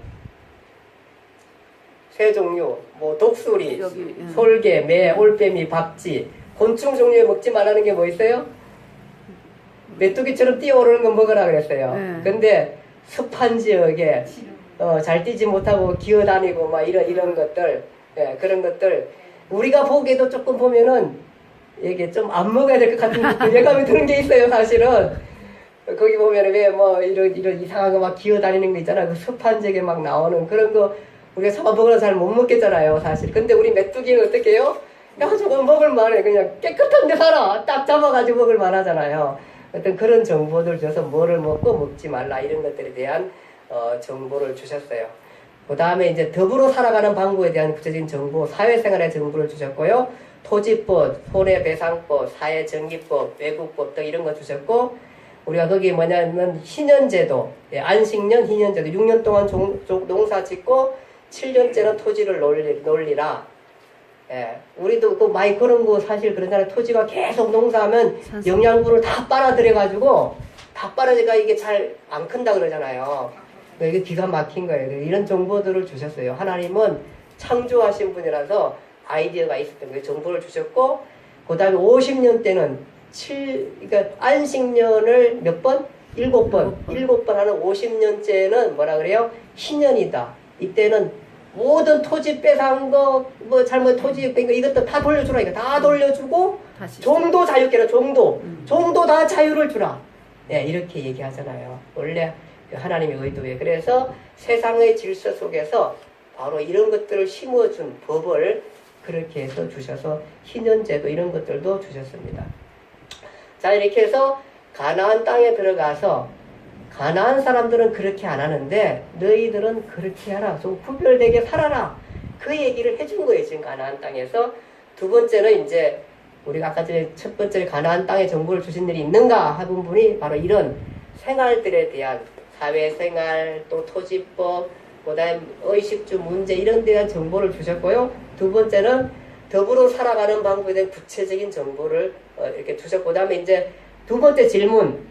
새 종류, 뭐 독수리, 솔개, 매, 올빼미, 박쥐. 곤충 종류에 먹지 말라는 게 뭐 있어요? 메뚜기처럼 뛰어오르는 건 먹으라 그랬어요. 네. 근데 습한 지역에 잘 뛰지 못하고 기어다니고 막 이런 것들, 예, 그런 것들 우리가 보기에도 조금 보면은 이게 좀 안 먹어야 될 것 같은 예감이 드는 게 있어요, 사실은. 거기 보면은 왜 뭐 이런 이상한 거 막 기어다니는 거 있잖아. 그 습한 지역에 막 나오는 그런 거 우리가 잡아먹으러 잘 못 먹겠잖아요, 사실. 근데 우리 메뚜기는 어떻게 해요? 야, 저거 먹을 만해. 그냥 깨끗한 데 살아. 딱 잡아가지고 먹을 만하잖아요. 어떤 그런 정보들 줘서 뭐를 먹고 먹지 말라 이런 것들에 대한 정보를 주셨어요. 그 다음에 이제 더불어 살아가는 방법에 대한 구체적인 정보, 사회생활의 정보를 주셨고요. 토지법, 손해배상법, 사회정기법, 외국법 등 이런 거 주셨고, 우리가 거기에 뭐냐면 희년제도, 예, 안식년, 희년제도 6년 동안 농사 짓고 7년째는 토지를 놀리라. 예, 우리도 그 많이 그런 거 사실 그러잖아요. 토지가 계속 농사하면 영양분을 다 빨아들여가지고 다 빨아들여가 이게 잘 안 큰다 그러잖아요. 이게 기가 막힌 거예요. 이런 정보들을 주셨어요. 하나님은 창조하신 분이라서 아이디어가 있었던 거예요. 정보를 주셨고, 그 다음에 50년 때는 그러니까 안식년을 몇 번? 7번. 7번 하는 50년째는 뭐라 그래요? 희년이다. 이때는 모든 토지 뺏어간 거, 뭐 잘못 토지 뺀 거 이것도 다 돌려주라. 다 돌려주고, 다시. 종도 자유께라, 종도. 종도 다 자유를 주라. 네, 이렇게 얘기하잖아요. 원래 하나님의 의도에. 그래서 세상의 질서 속에서 바로 이런 것들을 심어준 법을 그렇게 해서 주셔서 희년제도 이런 것들도 주셨습니다. 자, 이렇게 해서 가나안 땅에 들어가서 가나안 사람들은 그렇게 안 하는데 너희들은 그렇게 하라. 좀 구별되게 살아라. 그 얘기를 해준 거예요. 지금 가나안 땅에서. 두 번째는 이제 우리가 아까 전에 첫 번째 가나안 땅에 정보를 주신 일이 있는가 하는 분이 바로 이런 생활들에 대한 사회생활 또 토지법 그 다음에 의식주 문제 이런 데 대한 정보를 주셨고요. 두 번째는 더불어 살아가는 방법에 대한 구체적인 정보를 이렇게 주셨고 그 다음에 이제 두 번째 질문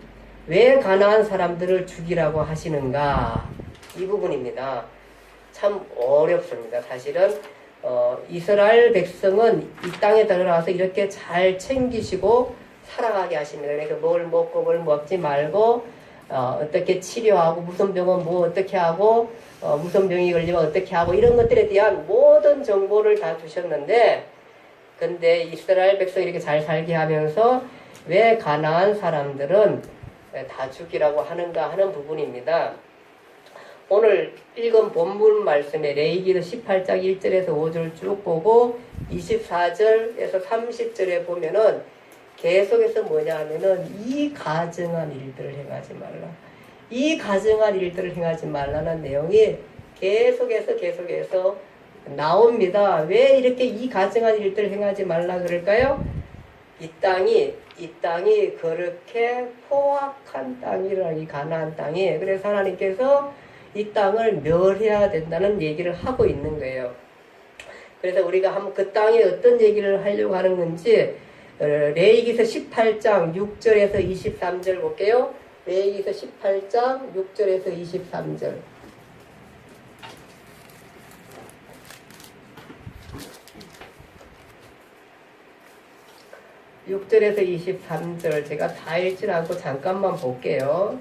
왜 가나안 사람들을 죽이라고 하시는가 이 부분입니다. 참 어렵습니다. 사실은 이스라엘 백성은 이 땅에 들어와서 이렇게 잘 챙기시고 살아가게 하십니다. 그러니까 뭘 먹고 뭘 먹지 말고 어떻게 치료하고 무슨 병은 뭐 어떻게 하고 무슨 병이 걸리면 어떻게 하고 이런 것들에 대한 모든 정보를 다 주셨는데 근데 이스라엘 백성이 이렇게 잘 살게 하면서 왜 가나안 사람들은 다 죽이라고 하는가 하는 부분입니다. 오늘 읽은 본문 말씀에 레위기서 18장 1절에서 5절 쭉 보고 24절에서 30절에 보면은 계속해서 뭐냐 하면은 이 가증한 일들을 행하지 말라. 이 가증한 일들을 행하지 말라는 내용이 계속해서 나옵니다. 왜 이렇게 이 가증한 일들을 행하지 말라 그럴까요? 이 땅이 그렇게 포악한 땅이라 이 가나안 땅이. 그래서 하나님께서 이 땅을 멸해야 된다는 얘기를 하고 있는 거예요. 그래서 우리가 한번 그 땅에 어떤 얘기를 하려고 하는 건지 레위기서 18장 6절에서 23절 볼게요. 레위기서 18장 6절에서 23절. (6절에서 23절) 제가 다 읽진 않고 잠깐만 볼게요.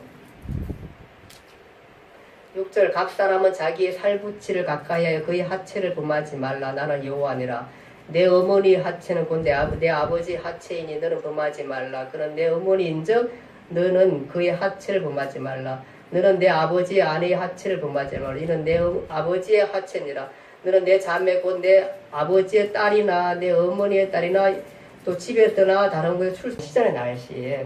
6절 각 사람은 자기의 살부치를 가까이하여 그의 하체를 범하지 말라. 나는 여호와니라. 내 어머니 하체는 곧 내 아버지 하체이니 너는 범하지 말라. 그는 내 어머니인즉 너는 그의 하체를 범하지 말라. 너는 내 아버지의 아내의 하체를 범하지 말라. 이는 내 아버지의 하체니라. 너는 내 자매 곧 내 아버지의 딸이나 내 어머니의 딸이나 또 집에서나 다른 곳에 출시전의 날씨에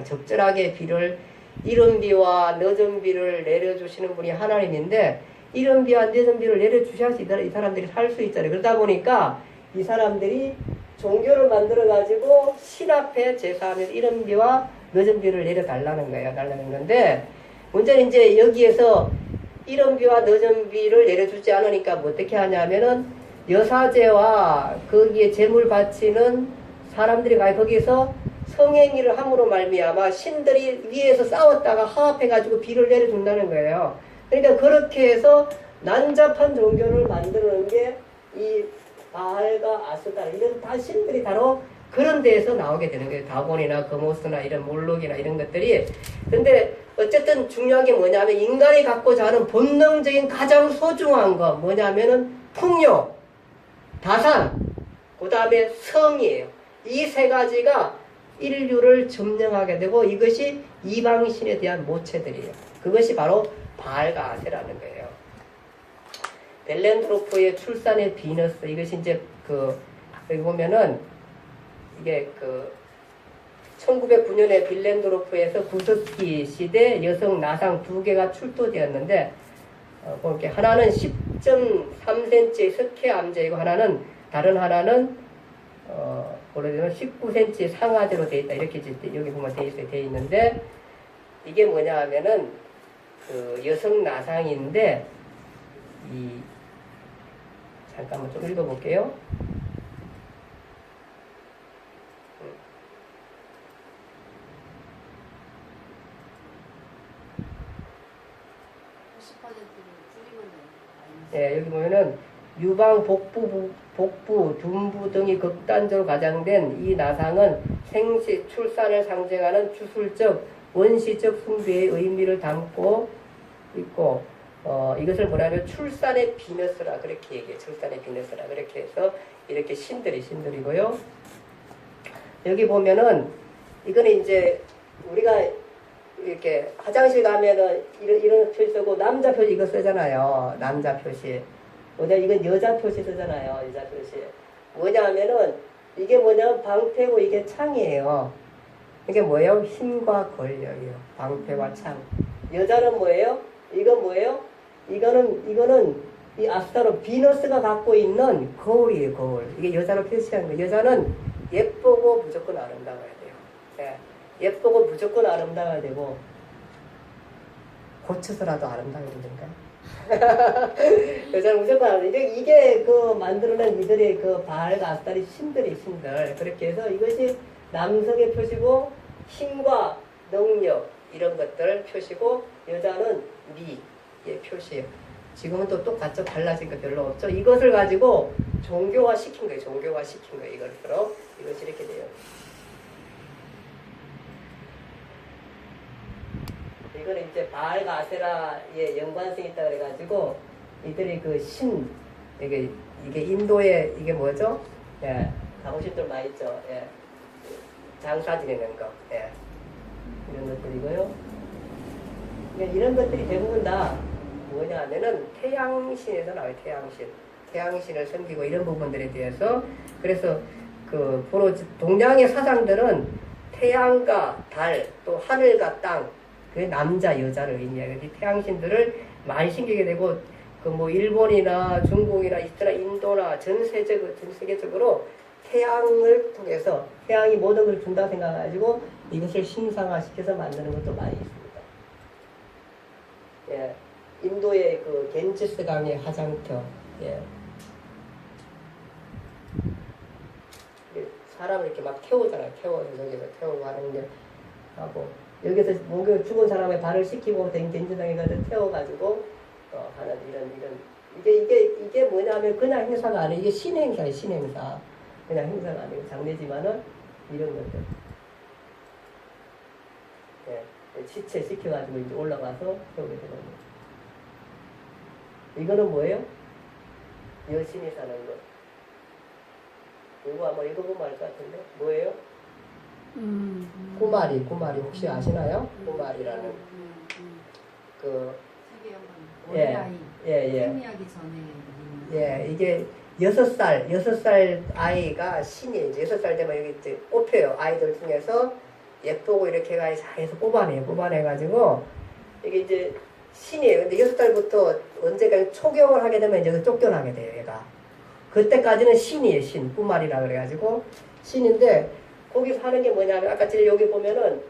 적절하게 비를 이른 비와 늦은 비를 내려주시는 분이 하나님인데 이른 비와 늦은 비를 내려주셔야지 이 사람들이 살 수 있잖아요. 그러다 보니까 이 사람들이 종교를 만들어가지고 신 앞에 제사하면 이른 비와 늦은 비를 내려달라는 거예요. 달라는 건데 문제는 이제 여기에서 이른 비와 늦은 비를 내려주지 않으니까 뭐 어떻게 하냐면은 여사제와 거기에 제물 바치는 사람들이 거기서 성행위를 함으로 말미암아 신들이 위에서 싸웠다가 화합해가지고 비를 내려준다는 거예요. 그러니까 그렇게 해서 난잡한 종교를 만드는 게 이 바알과 아스다 이런 다 신들이 바로 그런 데에서 나오게 되는 거예요. 다곤이나 거모스나 이런 몰록이나 이런 것들이. 근데 어쨌든 중요한 게 뭐냐면 인간이 갖고자 하는 본능적인 가장 소중한 거 뭐냐면은 풍요, 다산, 그 다음에 성이에요. 이 세 가지가 인류를 점령하게 되고 이것이 이방신에 대한 모체들이에요. 그것이 바로 바알과 아세라는 거예요. 벨렌드로프의 출산의 비너스, 이것이 이제 여기 보면은 이게 1909년에 빌렌드로프에서 구스키 시대 여성 나상 두 개가 출토되었는데 이렇게 하나는 10.3cm의 석회 암제이고 다른 하나는 오래되면 19cm 상하제로 되어 있다. 이렇게 여기 보면 되어 있는데 이게 뭐냐 하면은 여성 나상인데 잠깐만 좀 읽어볼게요. 예, 여기 보면은 유방, 복부, 둔부 등이 극단적으로 가장된 이 나상은 생시, 출산을 상징하는 주술적, 원시적 숭배의 의미를 담고 있고, 이것을 뭐냐면 출산의 비너스라 그렇게 얘기해요. 출산의 비너스라 그렇게 해서 이렇게 신들이고요. 여기 보면은 이거는 이제 우리가 이렇게 화장실 가면은 이런 표시 쓰고 남자 표시 이거 쓰잖아요. 남자 표시. 이건 여자 표시 쓰잖아요. 여자 표시. 뭐냐 하면은 이게 뭐냐면 방패고 이게 창이에요. 이게 뭐예요? 힘과 권력이요. 방패와 창. 여자는 뭐예요? 이건 뭐예요? 이거는 이 아스타로 비너스가 갖고 있는 거울이에요. 거울. 이게 여자로 표시한 거예요. 여자는 예쁘고 무조건 아름다워야 돼요. 예. 예쁘고 무조건 아름다워야 되고 고쳐서라도 아름다워야 된다니까. 여자는 무조건 아름다워. 이게 만들어낸 이들의 바알과 아스타리 신들. 그렇게 해서 이것이 남성의 표시고 힘과 능력 이런 것들 표시고 여자는 미의 표시예요. 지금은 또 똑같죠. 달라진 거 별로 없죠. 이것을 가지고 종교화 시킨 거예요. 이것으로 이것이 이렇게 돼요. 이거는 이제 바알과 아세라의 연관성이 있다 그래가지고 이들이 이게 인도에 이게 뭐죠? 예, 가보신 분 많이 있죠. 예, 장사 지내는 거, 예, 이런 것들이고요. 이런 것들이 대부분 다 뭐냐 하면은 태양신에서 나와요. 태양신을 섬기고 이런 부분들에 대해서. 그래서 보로 동양의 사상들은 태양과 달, 또 하늘과 땅, 그 남자 여자를 의미해요. 이 태양신들을 많이 신기게 되고 일본이나 중국이나 이스라엘, 인도나 전 세계적으로 태양을 통해서 태양이 모든 걸 준다 생각해가지고 이것을 신상화시켜서 만드는 것도 많이 있습니다. 예, 인도의 겐지스 강의 화장터, 예, 사람을 이렇게 막 태우잖아요. 여기서 태우고 하는데 하고. 여기서 목욕 죽은 사람의 발을 씻기고 겐지당에 가서 태워가지고 하는 이런 이게 뭐냐면 그냥 행사가 아니에요. 이게 신행사예요. 신행사. 그냥 행사가 아니고 장례지만은 이런 것들. 예, 시체 시켜가지고 이제 올라가서 태우게 되는 거예요. 이거는 뭐예요? 여신이 사는 거. 이거 한번 읽어보면 알 것 같은데 뭐예요? 꾸마리 혹시 아시나요? 꾸마리라는 이게 6살 아이가 신이 이제 6살 되면 여기 이제 뽑혀요. 아이들 중에서 예쁘고 이렇게 해서 뽑아내가지고 이게 이제 신이에요. 근데 6살부터 언제가 초경을 하게 되면 이제 쫓겨나게 돼요. 얘가 그때까지는 신이에요. 신 꾸마리라 그래가지고 신인데 거기서 하는 게 뭐냐면 아까 여기 보면은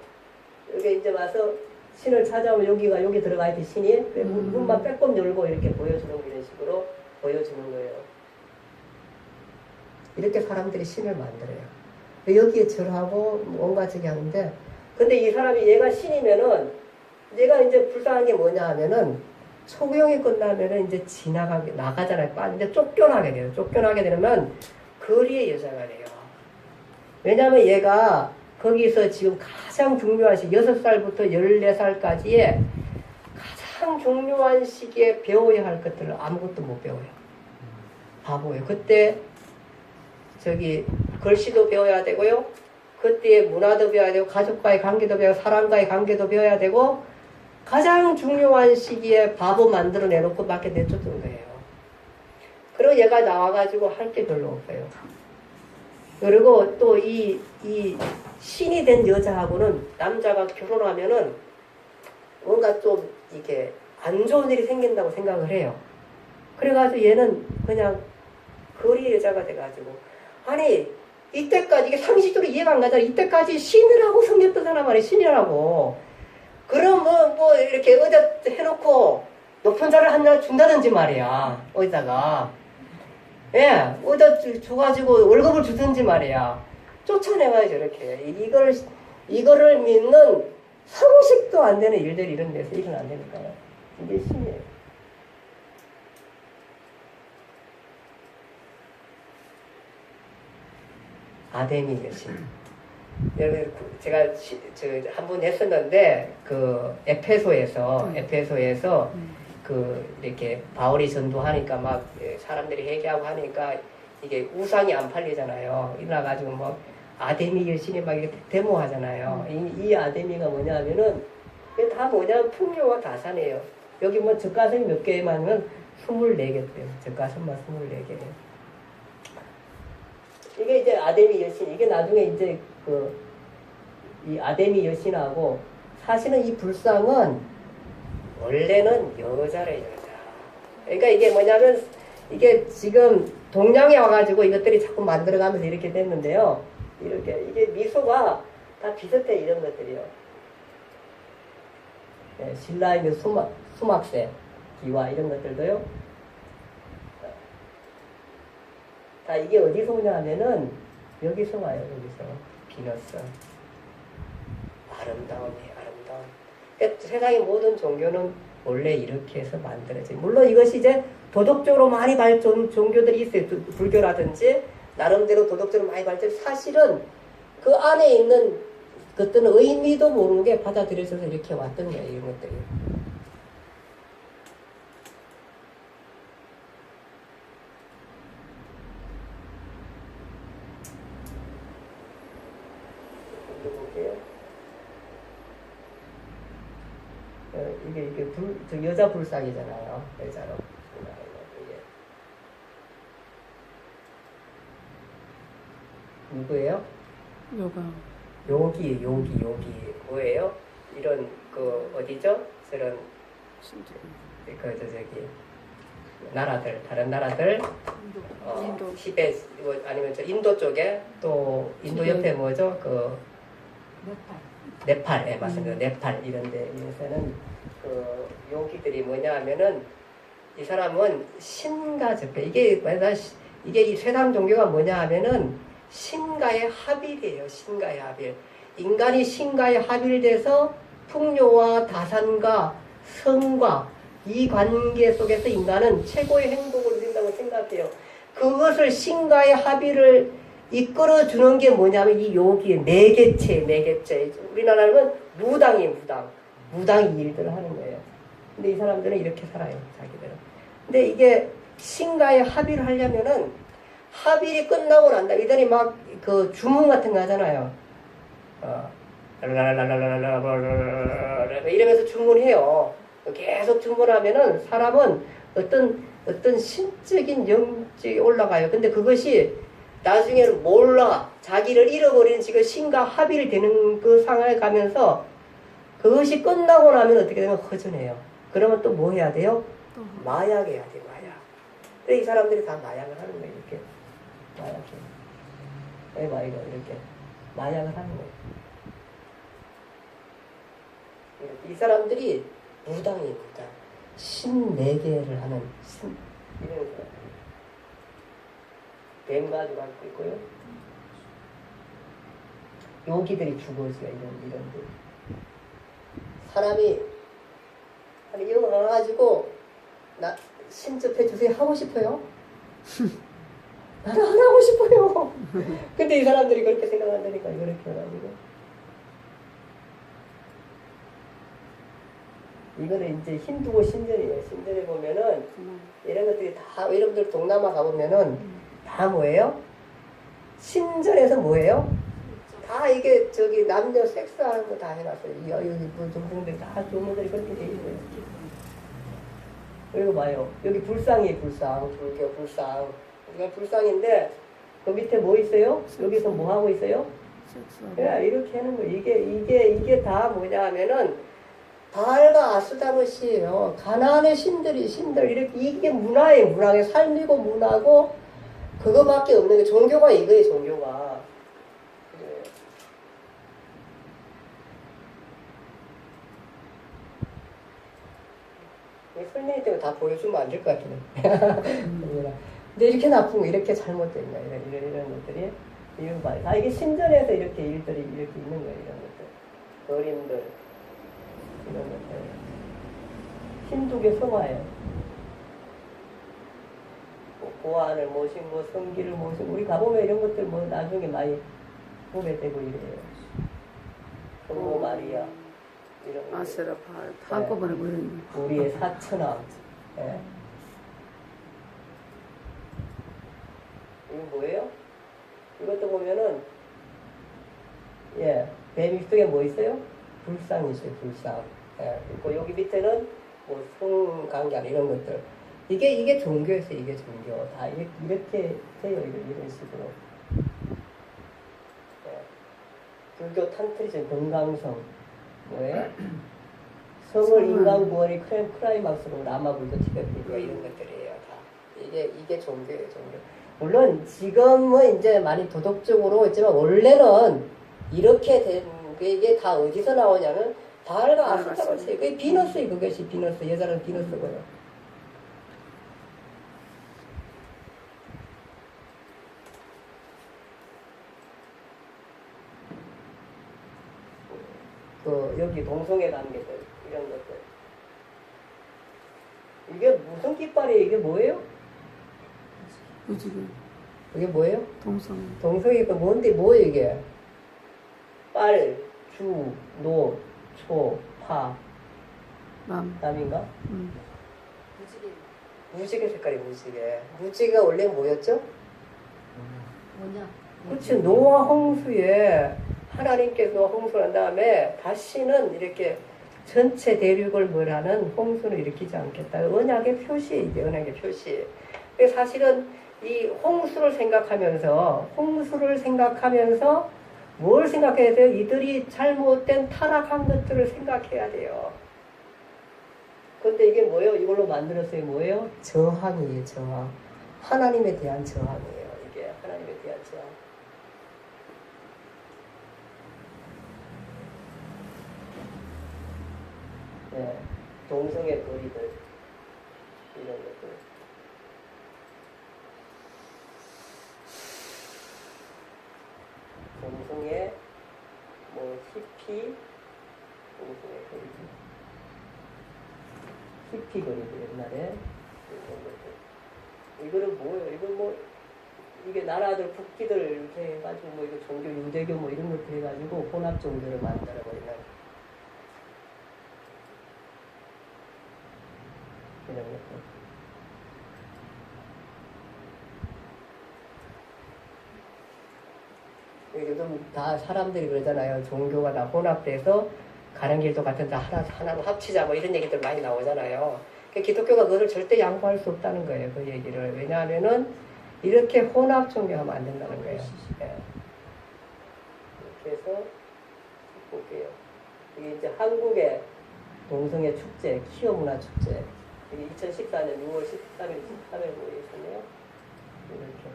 여기 이제 와서 신을 찾아오면 여기 들어가 있지 신이 문만 빼꼼 열고 이렇게 보여주는 이런 식으로 보여주는 거예요. 이렇게 사람들이 신을 만들어요. 여기에 절하고 온갖 저기 하는데 근데 이 사람이 얘가 신이면은 얘가 이제 불쌍한 게 뭐냐 하면은 초경이 끝나면은 이제 나가잖아요. 이제 쫓겨나게 돼요. 쫓겨나게 되면 거리의 여자가 돼요. 왜냐면 얘가 거기서 지금 가장 중요한 시기, 6살부터 14살까지의 가장 중요한 시기에 배워야 할 것들을 아무것도 못 배워요. 바보예요. 그때 저기 글씨도 배워야 되고요. 그때의 문화도 배워야 되고, 가족과의 관계도 배우고, 사람과의 관계도 배워야 되고, 가장 중요한 시기에 바보 만들어 내놓고 밖에 내쫓은 거예요. 그리고 얘가 나와가지고 할 게 별로 없어요. 그리고 또 이 신이 된 여자하고는 남자가 결혼하면은 뭔가 좀 이렇게 안 좋은 일이 생긴다고 생각을 해요. 그래가지고 얘는 그냥 거리 여자가 돼가지고, 아니 이때까지 이게 상식적으로 이해가 안 가잖아. 이때까지 신이라고 섬겼던 사람 아니 신이라고. 그럼 뭐 이렇게 어디다 해놓고 높은 자를 하나 준다든지 말이야. 어디다가. 예, 어디다 줘가지고 월급을 주든지 말이야. 쫓아내가야죠, 이렇게. 이거를 믿는 상식도 안 되는 일들이 이런 데서 일은 안 되니까요. 이게 신이에요. 아데미 여신. 여러분, 제가 한 번 했었는데, 그, 에페소에서, 이렇게, 바울이 전도하니까 막, 사람들이 회개하고 하니까, 이게 우상이 안 팔리잖아요. 이래가지고 아데미 여신이 막 이렇게 데모하잖아요. 이 아데미가 뭐냐면은, 이게 다 뭐냐면 풍요와 다산이에요. 여기 젖가슴이 몇 개만 24개대요. 젖가슴만 24개예요. 이게 이제 아데미 여신, 이게 나중에 이제 이 아데미 여신하고, 사실은 이 불상은 원래는 여자래, 여자. 그러니까 이게 뭐냐면, 이게 지금 동양에 와가지고 이것들이 자꾸 만들어가면서 이렇게 됐는데요. 이게 미소가 다 비슷해, 이런 것들이요. 네, 신라의 수막새, 기와 이런 것들도요. 자, 이게 어디서 오냐 하면은, 여기서 와요, 여기서. 비너스. 아름다움. 그러니까 세상의 모든 종교는 원래 이렇게 해서 만들어져요. 물론 이것이 이제 도덕적으로 많이 발전, 종교들이 있어요. 불교라든지, 나름대로 도덕적으로 많이 발전. 사실은 그 안에 있는 것들은 의미도 모르게 받아들여져서 이렇게 왔던 거예요, 이런 것들이. 이게 여자 불상이잖아요. 여자로. 누구예요? 요기. 뭐예요? 이런, 어디죠? 저런, 나라들, 다른 나라들, 인도. 티베트, 아니면 저 인도 쪽에, 또, 인도 옆에 뭐죠? 네팔, 예, 맞습니다. 네팔, 이런 데에서는, 요기들이 뭐냐 하면은, 이 사람은 신과 접해. 이게 이 쇠상 종교가 뭐냐 하면은, 신과의 합일이에요. 신과의 합일. 인간이 신과의 합일돼서 풍요와 다산과 성과 이 관계 속에서 인간은 최고의 행복을 누린다고 생각해요. 그것을 신과의 합일을 이끌어주는 게 뭐냐면 이 요기의 매개체. 우리나라는 무당이 일들을 하는 거예요. 근데 이 사람들은 이렇게 살아요. 자기들은. 근데 이게 신과의 합일을 하려면은 합일이 끝나고 난다. 이들이 막 주문 같은 거 하잖아요. 이러면서 주문해요. 계속 주문하면은 사람은 어떤 신적인 영적이 올라가요. 근데 그것이 나중에는 몰라. 자기를 잃어버리는 지금 신과 합일이 되는 그 상황에 가면서 그것이 끝나고 나면 어떻게 되면 허전해요. 그러면 또 뭐 해야 돼요? 마약해야 돼, 마약. 근데 이 사람들이 다 마약을 하는 거예요, 이렇게. 이렇게 마약을 하는 거예요. 이 사람들이 무당. 신 4개를 하는 이런 사람. 뱀 가지고 앉고 있고요. 요기들이 죽어져요, 이런 데. 사람이 이거 와가지고 나 신접해 주세요 하고 싶어요. 나는 안 하고 싶어요. 근데 이 사람들이 그렇게 생각한다니까 이렇게 해가지고. 이거는 이제 힌두고 신전이에요. 신전에 보면은 이런 것들이 다 여러분들 동남아 가보면은 다 뭐예요? 신전에서 뭐예요? 다 이게 저기 남녀 섹스하는 거 다 해놨어요. 여기 뭐 종들이 다 종들이 그렇게 돼 있어요. 그리고 봐요. 여기 불상이에요. 불상. 불교 불상. 우리가 불상인데 그 밑에 뭐 있어요? 여기서 뭐 하고 있어요? 그래 이렇게 하는 거예요. 이게 다 뭐냐 하면은 바알과 아스타롯이에요. 가나안의 신들 이렇게 이게 문화예요. 문화의 삶이고 문화고 그거밖에 없는 게 종교가 이거예요. 종교가. 설명이 때문에 다 보여주면 안 될 것 같은데. 근데 이렇게 나쁜 거, 이렇게 잘못된 거, 이런 것들이. 이런 거 다 이게 신전에서 이렇게 일들이 이렇게 있는 거예요. 이런 것들. 그림들. 이런 것들. 힌두교 성화예요. 뭐 고아를 모신 뭐 성기를 모신 우리 가보면 이런 것들 뭐 나중에 많이 보게 되고 이래요. 성모 마리아. 이런 아세라 발 한꺼번에 보이는 우리의 사천왕. 예. 이거 뭐예요? 이것도 보면은 예, 배 밑쪽에 뭐 있어요? 불상이 있어요. 불상. 예. 그리고 여기 밑에는 뭐 성강경 이런 것들. 이게 종교에서 이게 종교. 다 이렇게 돼요. 이런 식으로. 예. 불교 탄트리즘 건강성. 뭐예요? 성을 인간 구원이 크라이막스로 라마불도 티베트니까 이런 것들이에요. 다 이게 종교예요. 종교. 물론 지금은 이제 많이 도덕적으로 있지만 원래는 이렇게 된 이게 다 어디서 나오냐면 바알과 아스타롯이에요. 그게 비너스예요. 그것이 비너스. 여자는 비너스고요. 여기 동성애 관계들 이런 것들 이게 무슨 깃발이에요? 이게 뭐예요? 무지개 이게 뭐예요? 동성애 그 뭔데 뭐예요 이게? 빨, 주, 노, 초, 파, 남인가? 무지개 색깔이 무지개. 무지개가 원래 뭐였죠? 뭐냐? 그렇지. 노아 홍수에 하나님께서 홍수를 한 다음에 다시는 이렇게 전체 대륙을 뭐라는 홍수를 일으키지 않겠다. 언약의 표시, 이제 언약의 표시. 사실은 이 홍수를 생각하면서 뭘 생각해야 돼요? 이들이 잘못된 타락한 것들을 생각해야 돼요. 근데 이게 뭐예요? 이걸로 만들었어요. 뭐예요? 저항이에요, 저항. 하나님에 대한 저항이에요. 이게 하나님에 대한 저항. 네, 동성애 거리들 이런 것들. 동성애 뭐 히피 동성애 거리들. 히피 거리들 옛날에 이런 것들. 이거는 뭐예요? 이건 뭐 이게 나라들 국기들 이렇게 해가지고 뭐 이거 종교 유대교 뭐 이런 것들 해가지고 혼합 종교를 만들어 버리는. 이런 것들. 요즘 다 사람들이 그러잖아요. 종교가 다 혼합돼서 가는 길도 같은데 하나로 합치자 뭐 이런 얘기들 많이 나오잖아요. 기독교가 그것을 절대 양보할 수 없다는 거예요. 그 얘기를. 왜냐하면은 이렇게 혼합 종교하면 안 된다는 거예요. 네. 이렇게 해서 볼게요. 이게 이제 한국의 동성애 축제, 키어 문화 축제. 이게 2014년 6월 13일, 13일 모였었네요. 이렇게.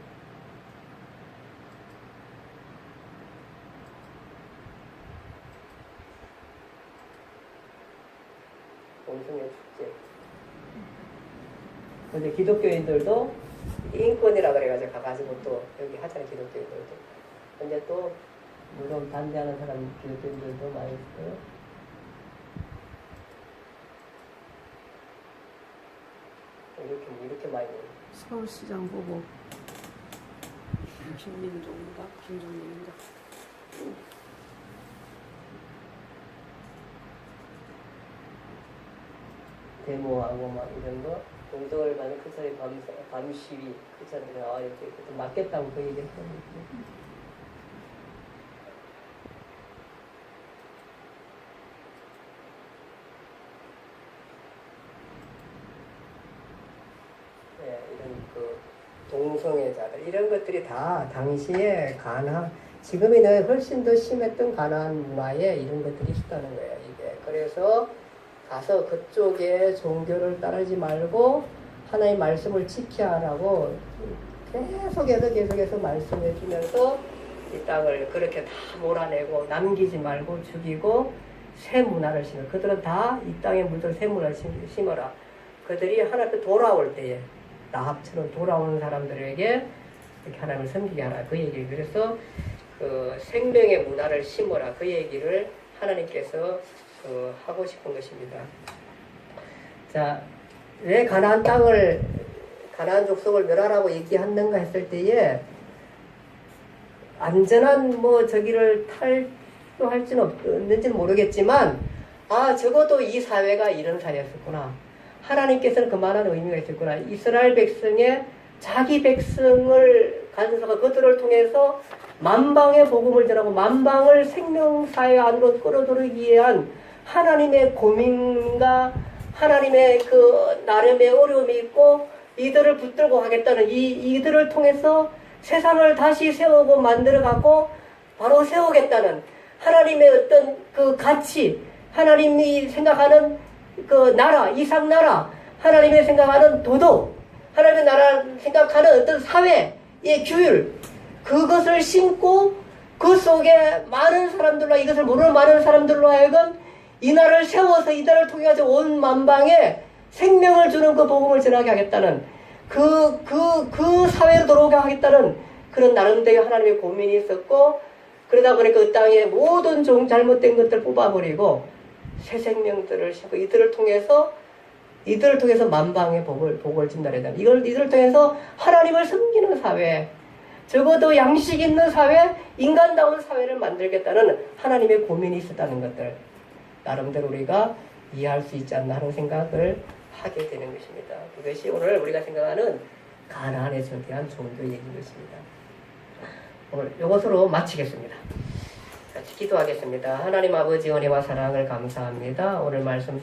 동성애 축제. 근데 기독교인들도 인권이라 그래가지고 가가지고 또 여기 하잖아요. 기독교인들도. 근데 또 물론 반대하는 사람 기독교인들도 많이 있어요. 이렇게 많이 보여요. 서울시장 보고 김민종인가? 김종민인가? 데모하고 막 이런 거 동성을 가는 그 사람이 밤 시위 그 사람들이 이렇게 맞겠다고 그 얘기했던 거죠. 네, 이런 그 동성애자들 이런 것들이 다 당시에 지금에는 훨씬 더 심했던 가나안 문화에 이런 것들이 있었다는 거예요. 이게 그래서 가서 그쪽에 종교를 따르지 말고 하나의 말씀을 지켜야 하라고 계속해서 말씀해 주면서 이 땅을 그렇게 다 몰아내고 남기지 말고 죽이고 새 문화를 심어. 그들은 다 이 땅에 물들 새 문화를 심어라. 그들이 하나님 돌아올 때에 나합처럼 돌아오는 사람들에게 이렇게 하나님을 섬기게 하라. 그 얘기를 그래서 그 생명의 문화를 심어라. 그 얘기를 하나님께서 하고 싶은 것입니다. 자, 왜 가나안 족속을 멸하라고 얘기하는가 했을 때에 안전한 저기를 탈도할지는 없는지는 모르겠지만 적어도 이 사회가 이런 사회였었구나. 하나님께서는 그만한 의미가 있었구나. 이스라엘 백성의 자기 백성을 간섭하고 그들을 통해서 만방의 복음을 전하고 만방을 생명사회 안으로 끌어들이기 위한 하나님의 고민과 하나님의 그 나름의 어려움이 있고 이들을 붙들고 가겠다는 이들을 통해서 세상을 다시 세우고 만들어가고 바로 세우겠다는 하나님의 어떤 그 가치, 하나님이 생각하는 그 나라, 이상 나라, 하나님이 생각하는 도덕, 하나님의 나라 생각하는 어떤 사회의 규율, 그것을 심고 그 속에 많은 사람들로 이것을 모르는 많은 사람들로 하여금 이 나라를 세워서 이 나라를 통해 온 만방에 생명을 주는 그 복음을 전하게 하겠다는 그 사회로 들어오게 하겠다는 그런 나름대로 하나님의 고민이 있었고 그러다 보니까 그 땅에 모든 잘못된 것들 뽑아버리고 새 생명들을 심고 이들을 통해서 만방의 복을 진다래다. 이들을 통해서 하나님을 섬기는 사회, 적어도 양식 있는 사회, 인간다운 사회를 만들겠다는 하나님의 고민이 있었다는 것들 나름대로 우리가 이해할 수 있지 않나 하는 생각을 하게 되는 것입니다. 그것이 오늘 우리가 생각하는 가나안에 대한 종교 얘기인 것입니다. 오늘 이것으로 마치겠습니다. 같이 기도하겠습니다. 하나님 아버지 은혜와 사랑을 감사합니다. 오늘 말씀